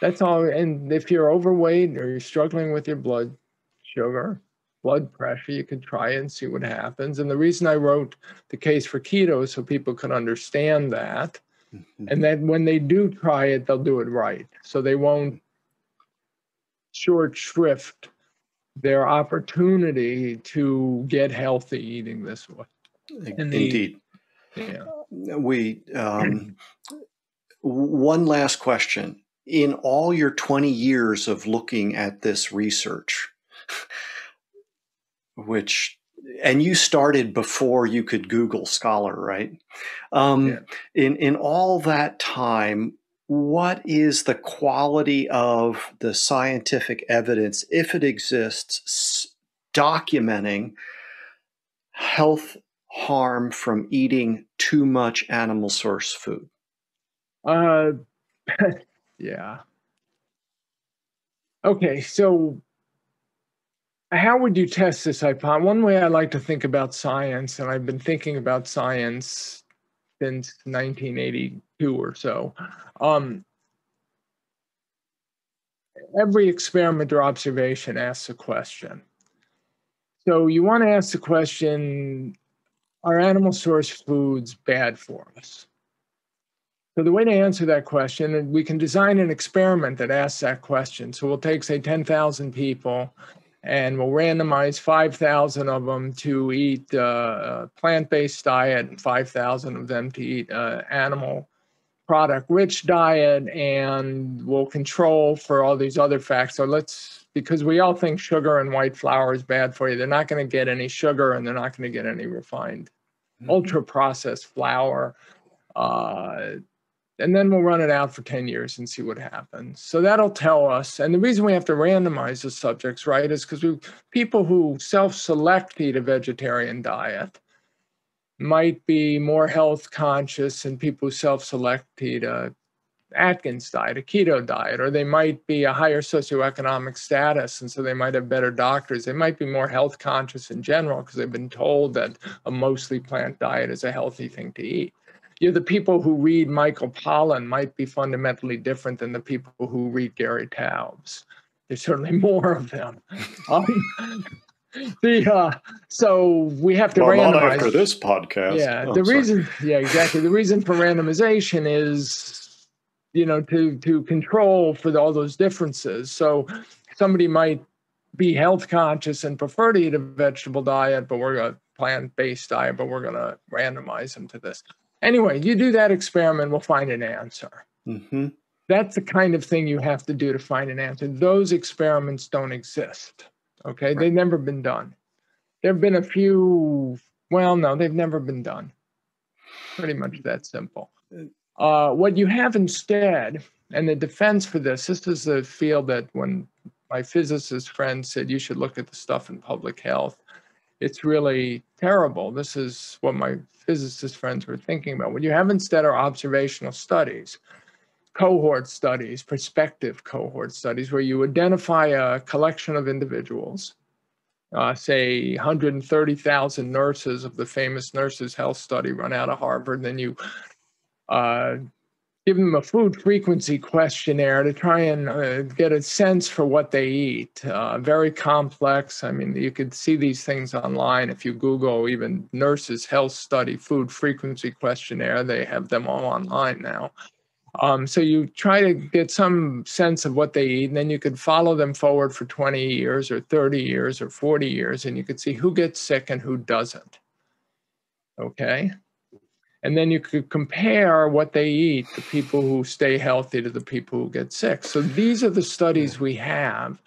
That's all. And if you're overweight or you're struggling with your blood sugar, blood pressure, you could try it and see what happens. And the reason I wrote The Case for Keto so people could understand that, and that when they do try it, they'll do it right. So they won't short shrift their opportunity to get healthy eating this way. Indeed. One last question. In all your 20 years of looking at this research, and you started before you could Google Scholar, right? In all that time, what is the quality of the scientific evidence, if it exists, documenting health harm from eating too much animal source food? Uh, yeah. Okay, so how would you test this hypothesis? One way I like to think about science, and I've been thinking about science since 1982 or so. Every experiment or observation asks a question. So you want to ask the question, are animal source foods bad for us? So the way to answer that question, and we can design an experiment that asks that question. So we'll take, say, 10,000 people, and we'll randomize 5,000 of them to eat a plant-based diet and 5,000 of them to eat animal product-rich diet, and we'll control for all these other facts. So because we all think sugar and white flour is bad for you, they're not going to get any sugar and they're not going to get any refined, ultra-processed flour. And then we'll run it out for 10 years and see what happens. So that'll tell us. And the reason we have to randomize the subjects, right, is because people who self-select to eat a vegetarian diet might be more health conscious than people who self-select to eat a Atkins diet, a keto diet, or they might be a higher socioeconomic status, and so they might have better doctors. They might be more health conscious in general because they've been told that a mostly plant diet is a healthy thing to eat. The people who read Michael Pollan might be fundamentally different than the people who read Gary Taubes. There's certainly more of them. So we have to randomize. Not after this podcast. Yeah, exactly. The reason for randomization is, to control for all those differences. So somebody might be health conscious and prefer to eat a vegetable diet, but we're a plant-based diet, but we're going to randomize them to this. Anyway, you do that experiment, we'll find an answer. Mm-hmm. That's the kind of thing you have to do to find an answer. Those experiments don't exist. Okay, right. They've never been done. There have been a few, well, no, they've never been done. Pretty much that simple. What you have instead, and the defense for this is the field that when my physicist friend said you should look at the stuff in public health, it's really terrible. This is what my physicist friends were thinking about. What you have instead are observational studies, cohort studies, prospective cohort studies, where you identify a collection of individuals, say 130,000 nurses of the famous Nurses' Health Study run out of Harvard. Then you give them a food frequency questionnaire to try and get a sense for what they eat. Very complex. I mean, you could see these things online. If you Google even Nurses' Health Study food frequency questionnaire, they have them all online now. So you try to get some sense of what they eat, and then you could follow them forward for 20 years or 30 years or 40 years, and you could see who gets sick and who doesn't. Okay? And then you could compare what they eat, the people who stay healthy to the people who get sick. So these are the studies we have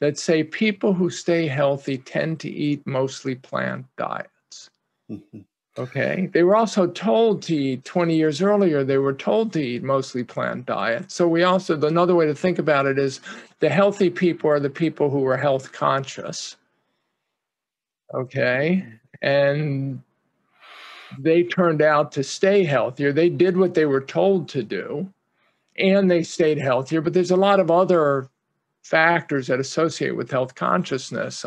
that say people who stay healthy tend to eat mostly plant diets. Mm-hmm. Okay. They were also told to eat 20 years earlier, they were told to eat mostly plant diet. So another way to think about it is the healthy people are the people who are health conscious. Okay. And they turned out to stay healthier. They did what they were told to do, and they stayed healthier. But there's a lot of other factors that associate with health consciousness.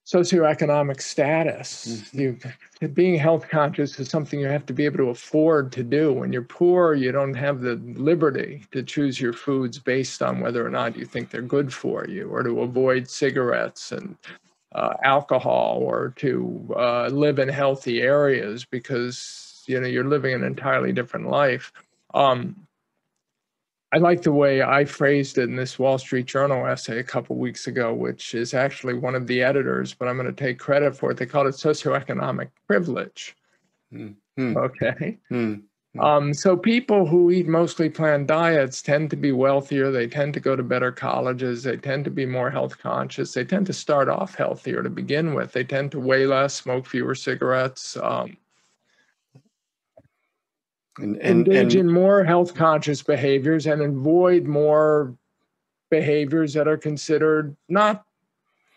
Socioeconomic status. Mm-hmm. Being health conscious is something you have to be able to afford to do. When you're poor, you don't have the liberty to choose your foods based on whether or not you think they're good for you, or to avoid cigarettes and alcohol, or to live in healthy areas because you're living an entirely different life. I like the way I phrased it in this Wall Street Journal essay a couple weeks ago, which is actually one of the editors, but I'm going to take credit for it. They called it socioeconomic privilege. Mm-hmm. Okay. Mm-hmm. So people who eat mostly plant diets tend to be wealthier. They tend to go to better colleges. They tend to be more health conscious. They tend to start off healthier to begin with. They tend to weigh less, smoke fewer cigarettes. engage in more health conscious behaviors and avoid more behaviors that are considered not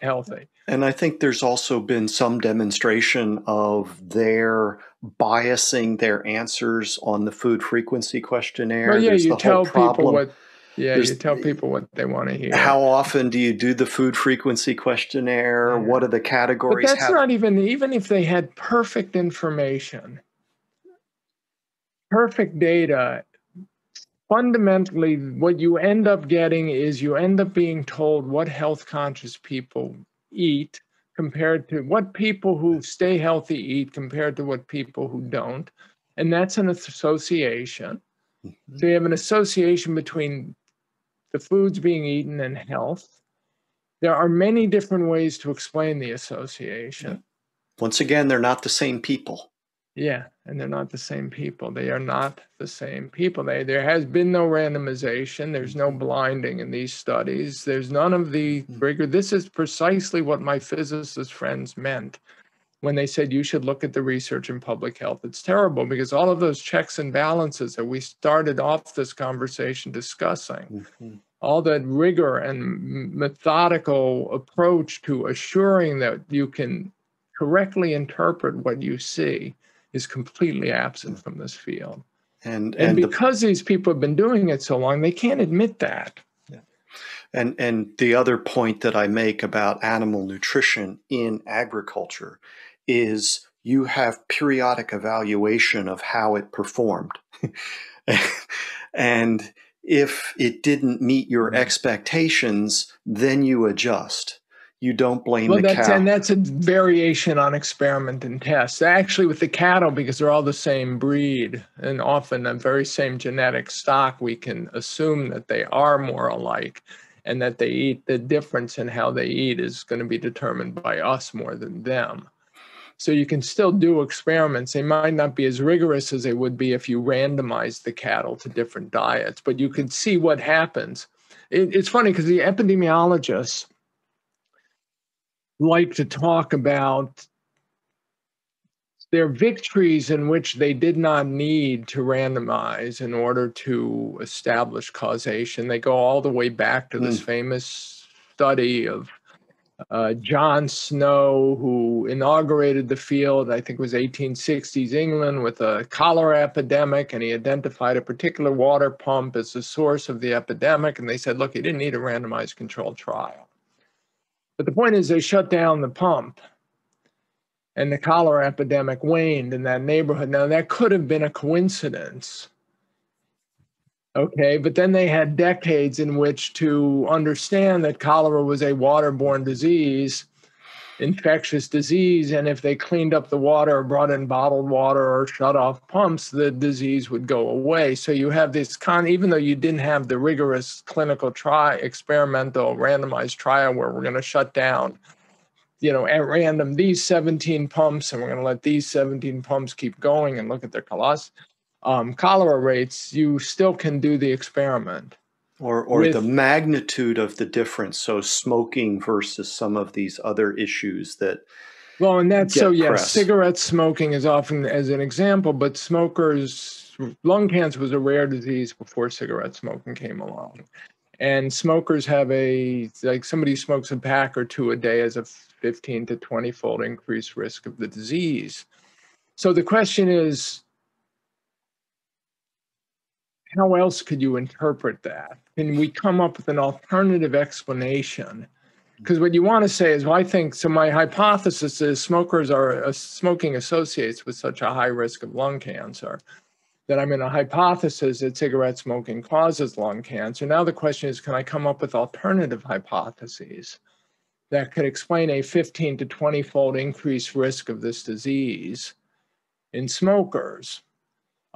healthy. And I think there's also been some demonstration of their biasing their answers on the food frequency questionnaire. Well, yeah, There's you the whole tell people problem. what. Yeah, There's you tell people what they want to hear. How often do you do the food frequency questionnaire? Yeah. What are the categories? But that's not even if they had perfect information, perfect data. Fundamentally, what you end up getting is you end up being told what health conscious people eat compared to what people who stay healthy eat compared to what people who don't. And that's an association. So you have an association between the foods being eaten and health. There are many different ways to explain the association. Once again, they're not the same people. Yeah, and they're not the same people. They are not the same people. There has been no randomization. There's no blinding in these studies. There's none of the rigor. This is precisely what my physicist friends meant when they said you should look at the research in public health. It's terrible because all of those checks and balances that we started off this conversation discussing, all that rigor and methodical approach to assuring that you can correctly interpret what you see is completely absent from this field. And because these people have been doing it so long, they can't admit that. And the other point that I make about animal nutrition in agriculture is you have periodic evaluation of how it performed. And if it didn't meet your expectations, then you adjust. You don't blame the cow. And that's a variation on experiment and test. Actually, with the cattle, because they're all the same breed and often a very same genetic stock, we can assume that they are more alike and that they eat. The difference in how they eat is going to be determined by us more than them. So you can still do experiments. They might not be as rigorous as they would be if you randomized the cattle to different diets, but you can see what happens. It's funny because the epidemiologists like to talk about their victories in which they did not need to randomize in order to establish causation. They go all the way back to this famous study of John Snow, who inaugurated the field, I think it was 1860s England, with a cholera epidemic, and he identified a particular water pump as the source of the epidemic. And they said, look, he didn't need a randomized controlled trial. But the point is they shut down the pump and the cholera epidemic waned in that neighborhood. Now, that could have been a coincidence. Okay, but then they had decades in which to understand that cholera was a waterborne disease, infectious disease, and if they cleaned up the water or brought in bottled water or shut off pumps, the disease would go away. So you have this even though you didn't have the rigorous clinical experimental randomized trial where we're going to shut down, at random these 17 pumps and we're going to let these 17 pumps keep going and look at their cholera rates, you still can do the experiment. Or the magnitude of the difference. So smoking versus some of these other issues that. Well, and that's so, yes, cigarette smoking is often as an example, but smokers, lung cancer was a rare disease before cigarette smoking came along. And smokers have like somebody who smokes a pack or two a day has a 15 to 20-fold increased risk of the disease. So the question is, how else could you interpret that? Can we come up with an alternative explanation? Because what you want to say is, well, I think, so my hypothesis is smokers are smoking associates with such a high risk of lung cancer that I'm in a hypothesis that cigarette smoking causes lung cancer. Now the question is, can I come up with alternative hypotheses that could explain a 15 to 20-fold increased risk of this disease in smokers?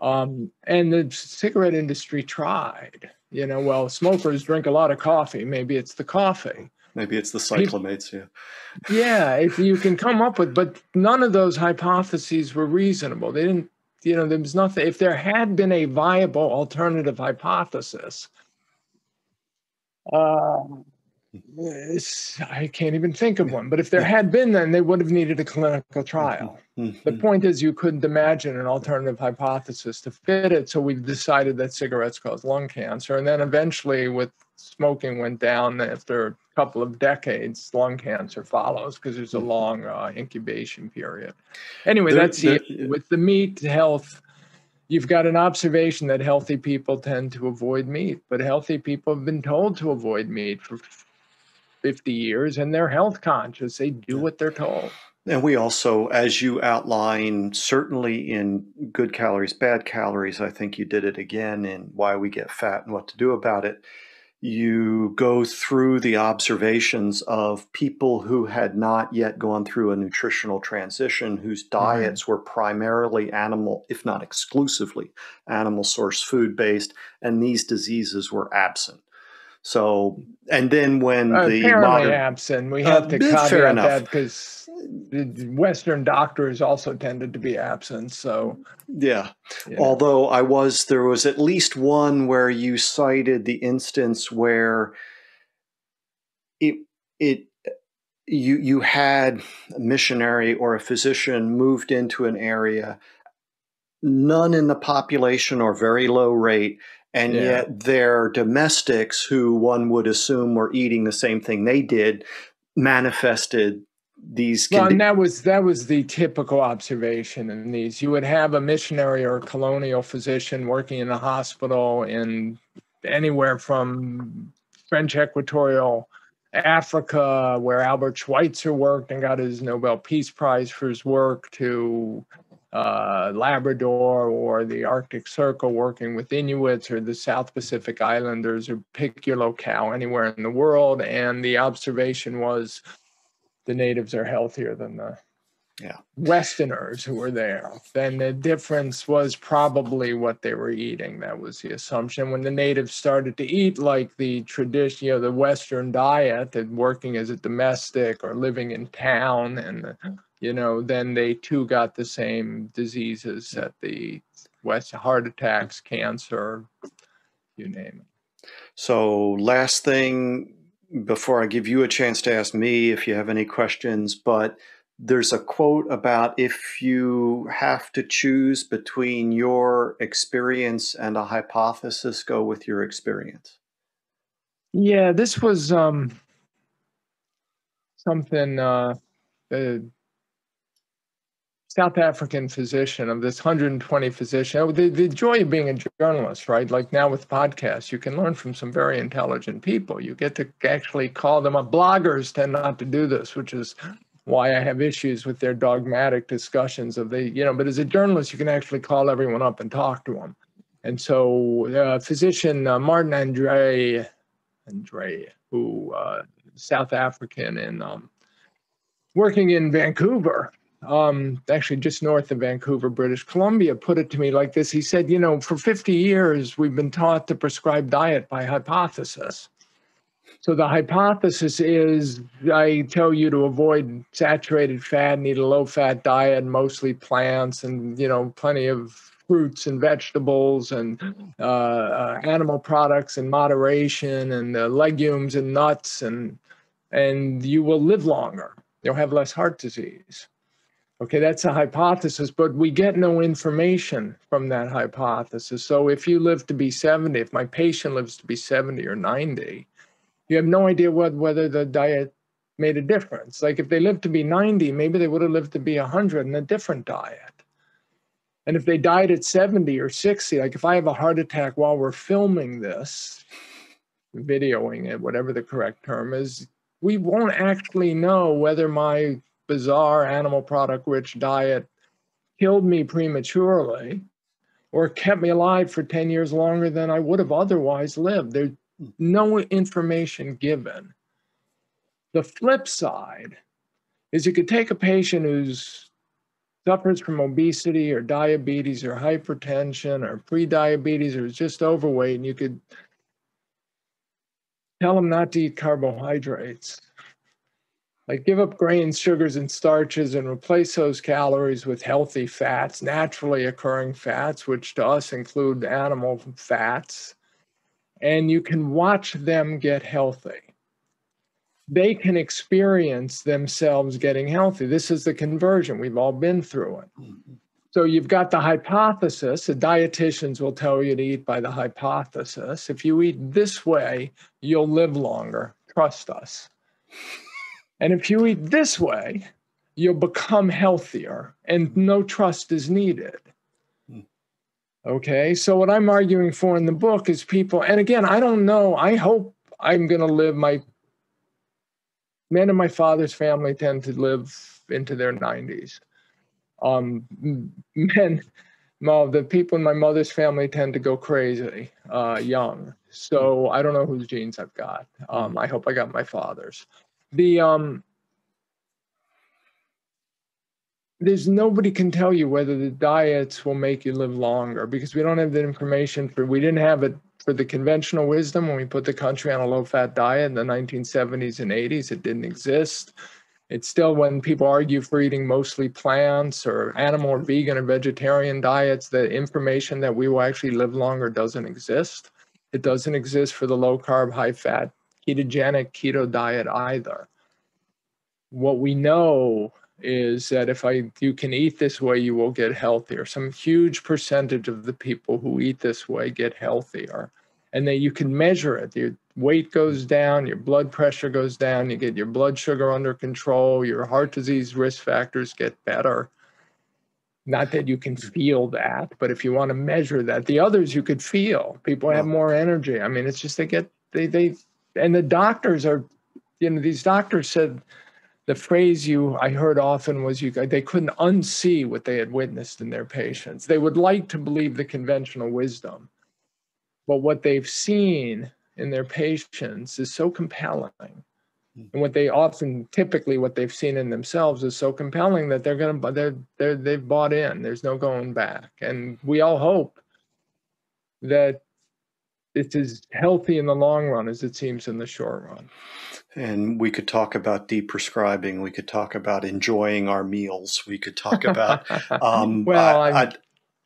And the cigarette industry tried, well, smokers drink a lot of coffee. Maybe it's the coffee. Maybe it's the cyclamates, yeah. Yeah, if you can come up with, but none of those hypotheses were reasonable. They didn't, there was nothing. If there had been a viable alternative hypothesis, I can't even think of one. But if there had been, then they would have needed a clinical trial. The point is, you couldn't imagine an alternative hypothesis to fit it. So we decided that cigarettes cause lung cancer. And then eventually, with smoking went down after a couple of decades, lung cancer follows because there's a long incubation period. Anyway, that's the issue. With the meat health. You've got an observation that healthy people tend to avoid meat, but healthy people have been told to avoid meat for 50 years, and they're health conscious. They do what they're told. And we also, as you outline, certainly in Good Calories, Bad Calories, I think you did it again in Why We Get Fat and What to Do About It. You go through the observations of people who had not yet gone through a nutritional transition, whose diets were primarily animal, if not exclusively animal source food based, and these diseases were absent. So, and then when the apparently absent, we have to caveat that because Western doctors also tended to be absent. So, although there was at least one where you cited the instance where you had a missionary or a physician moved into an area, none in the population or very low rate, and yet their domestics, who one would assume were eating the same thing they did, manifested these. Well, and that was the typical observation in these. You would have a missionary or a colonial physician working in a hospital in anywhere from French Equatorial Africa, where Albert Schweitzer worked and got his Nobel Peace Prize for his work, to Labrador or the Arctic Circle working with Inuits, or the South Pacific Islanders, or pick your locale anywhere in the world. And the observation was the natives are healthier than the Westerners who were there. Then the difference was probably what they were eating. That was the assumption. When the natives started to eat like the tradition, the Western diet, and working as a domestic or living in town, and then they too got the same diseases that the West: heart attacks, cancer, you name it. So last thing before I give you a chance to ask me if you have any questions, but there's a quote about if you have to choose between your experience and a hypothesis, go with your experience. Yeah, this was something the South African physician, of this 120 physician. The joy of being a journalist, right? Like now with podcasts, you can learn from some very intelligent people. You get to actually call them up. Bloggers tend not to do this, which is why I have issues with their dogmatic discussions of but as a journalist, you can actually call everyone up and talk to them. And so physician Martin Andre, who South African and working in Vancouver, actually just north of Vancouver, British Columbia, put it to me like this. He said, for 50 years, we've been taught to prescribe diet by hypothesis. So the hypothesis is, I tell you to avoid saturated fat and eat a low-fat diet, mostly plants, and, plenty of fruits and vegetables, and animal products in moderation, and legumes and nuts, and you will live longer. You'll have less heart disease. Okay, that's a hypothesis, but we get no information from that hypothesis. So if you live to be 70, if my patient lives to be 70 or 90, you have no idea whether the diet made a difference. Like if they lived to be 90, maybe they would have lived to be 100 in a different diet. And if they died at 70 or 60, like if I have a heart attack while we're filming this, videoing it, whatever the correct term is, we won't actually know whether my bizarre animal product rich diet killed me prematurely or kept me alive for 10 years longer than I would have otherwise lived. There's no information given. The flip side is you could take a patient who suffers from obesity or diabetes or hypertension or prediabetes or is just overweight, and you could tell them not to eat carbohydrates. Like give up grains, sugars, and starches and replace those calories with healthy fats, naturally occurring fats, which to us include animal fats. And you can watch them get healthy. they can experience themselves getting healthy. This is the conversion. We've all been through it. So you've got the hypothesis. The dietitians will tell you to eat by the hypothesis. If you eat this way, you'll live longer. Trust us. And if you eat this way, you'll become healthier, and no trust is needed. Okay, so what I'm arguing for in the book is people, and again, I don't know, I hope I'm going to live, men in my father's family tend to live into their 90s. The people in my mother's family tend to go crazy young. So I don't know whose genes I've got. I hope I got my father's. There's nobody can tell you whether the diets will make you live longer, because we don't have the information we didn't have it for the conventional wisdom when we put the country on a low-fat diet in the 1970s and 80s. It didn't exist. It's still, when people argue for eating mostly plants or animal or vegan or vegetarian diets, the information that we will actually live longer doesn't exist. It doesn't exist for the low-carb, high-fat, ketogenic keto diet either. What we know is that if you can eat this way, you will get healthier. Some huge percentage of the people who eat this way get healthier, and that you can measure it. Your weight goes down, your blood pressure goes down, you get your blood sugar under control, your heart disease risk factors get better. Not that you can feel that, but if you want to measure that, the others you could feel. People have more energy. I mean, it's just and the doctors are, these doctors said, the phrase I heard often was they couldn't unsee what they had witnessed in their patients. They would like to believe the conventional wisdom, but what they've seen in their patients is so compelling. And what they've seen in themselves is so compelling that they've bought in. There's no going back. And we all hope that it's as healthy in the long run as it seems in the short run. And we could talk about deprescribing. We could talk about enjoying our meals. We could talk about,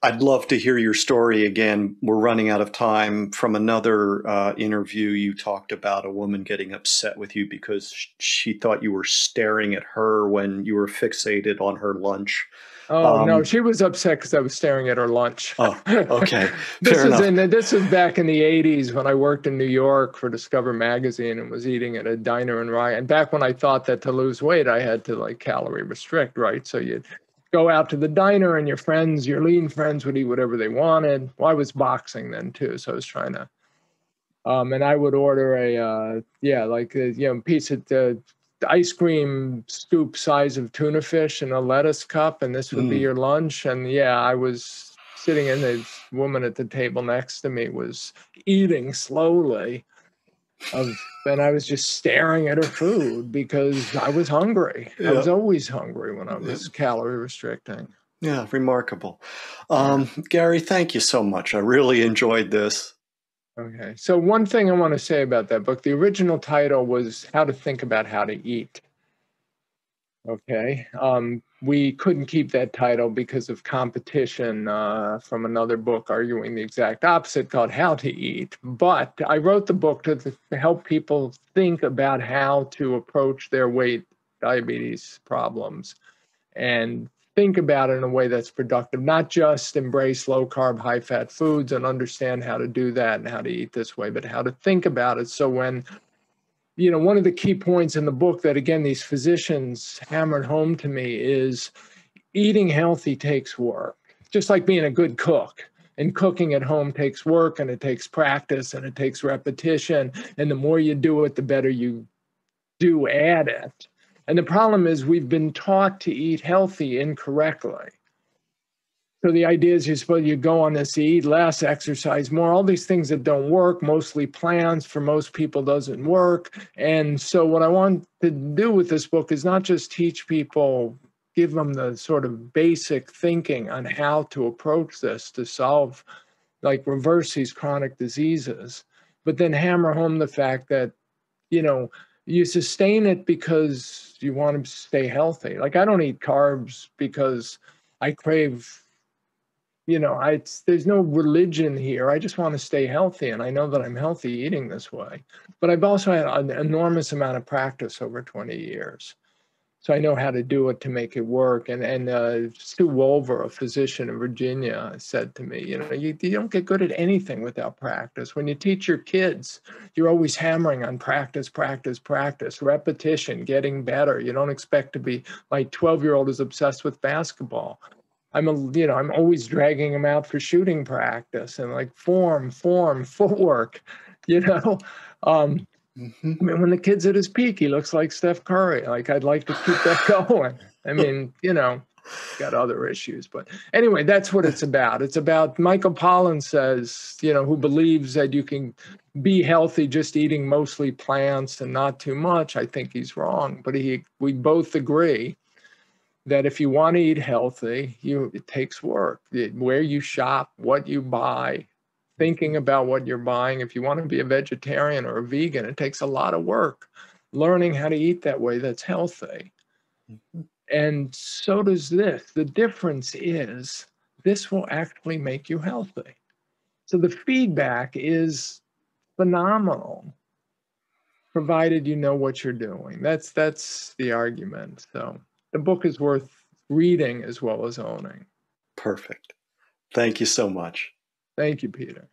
I'd love to hear your story again. We're running out of time. From another interview, you talked about a woman getting upset with you because she thought you were staring at her when you were fixated on her lunch. Oh, no, she was upset because I was staring at her lunch. Oh, okay. This was back in the 80s when I worked in New York for Discover Magazine and was eating at a diner in Rye. And back when I thought that to lose weight, I had to calorie restrict, right? So you'd go out to the diner and your lean friends would eat whatever they wanted. Well, I was boxing then too, so I was trying to, and I would order a piece of the ice cream scoop size of tuna fish in a lettuce cup, and this would be your lunch. And I was sitting in, the woman at the table next to me was eating slowly, and I was just staring at her food because I was hungry. I was always hungry when I was calorie restricting. Yeah, remarkable. Gary, thank you so much. I really enjoyed this. Okay, so one thing I want to say about that book, the original title was How to Think About How to Eat. Okay, we couldn't keep that title because of competition from another book arguing the exact opposite called How to Eat. But I wrote the book to help people think about how to approach their weight diabetes problems and think about it in a way that's productive, not just embrace low-carb, high-fat foods and understand how to do that and how to eat this way, but how to think about it. So when, one of the key points in the book that, again, these physicians hammered home to me is eating healthy takes work, just like being a good cook. And cooking at home takes work, and it takes practice, and it takes repetition. And the more you do it, the better you do at it. And the problem is we've been taught to eat healthy incorrectly. So the idea is you go on this, eat less, exercise more, all these things that don't work, mostly plans for most people doesn't work. And so what I want to do with this book is not just teach people, give them the sort of basic thinking on how to approach this to solve, reverse these chronic diseases, but then hammer home the fact that, you sustain it because you want to stay healthy. I don't eat carbs because I crave there's no religion here. I just want to stay healthy, and I know that I'm healthy eating this way. But I've also had an enormous amount of practice over 20 years. So I know how to do it to make it work. And Stu Wolver, a physician in Virginia, said to me, you don't get good at anything without practice. When you teach your kids, you're always hammering on practice, practice, practice, repetition, getting better. You don't expect to be, my 12-year-old is obsessed with basketball. I'm always dragging him out for shooting practice and like form, footwork, you know. Mm-hmm. I mean, when the kid's at his peak, he looks like Steph Curry. Like, I'd like to keep that going. I mean, got other issues. But anyway, that's what it's about. It's about, Michael Pollan says, who believes that you can be healthy just eating mostly plants and not too much. I think he's wrong. But we both agree that if you want to eat healthy, it takes work. Where you shop, what you buy, thinking about what you're buying. If you want to be a vegetarian or a vegan, it takes a lot of work learning how to eat that way that's healthy. And so does this. The difference is this will actually make you healthy. So the feedback is phenomenal, provided you know what you're doing. That's the argument. So the book is worth reading as well as owning. Perfect. Thank you so much. Thank you, Peter.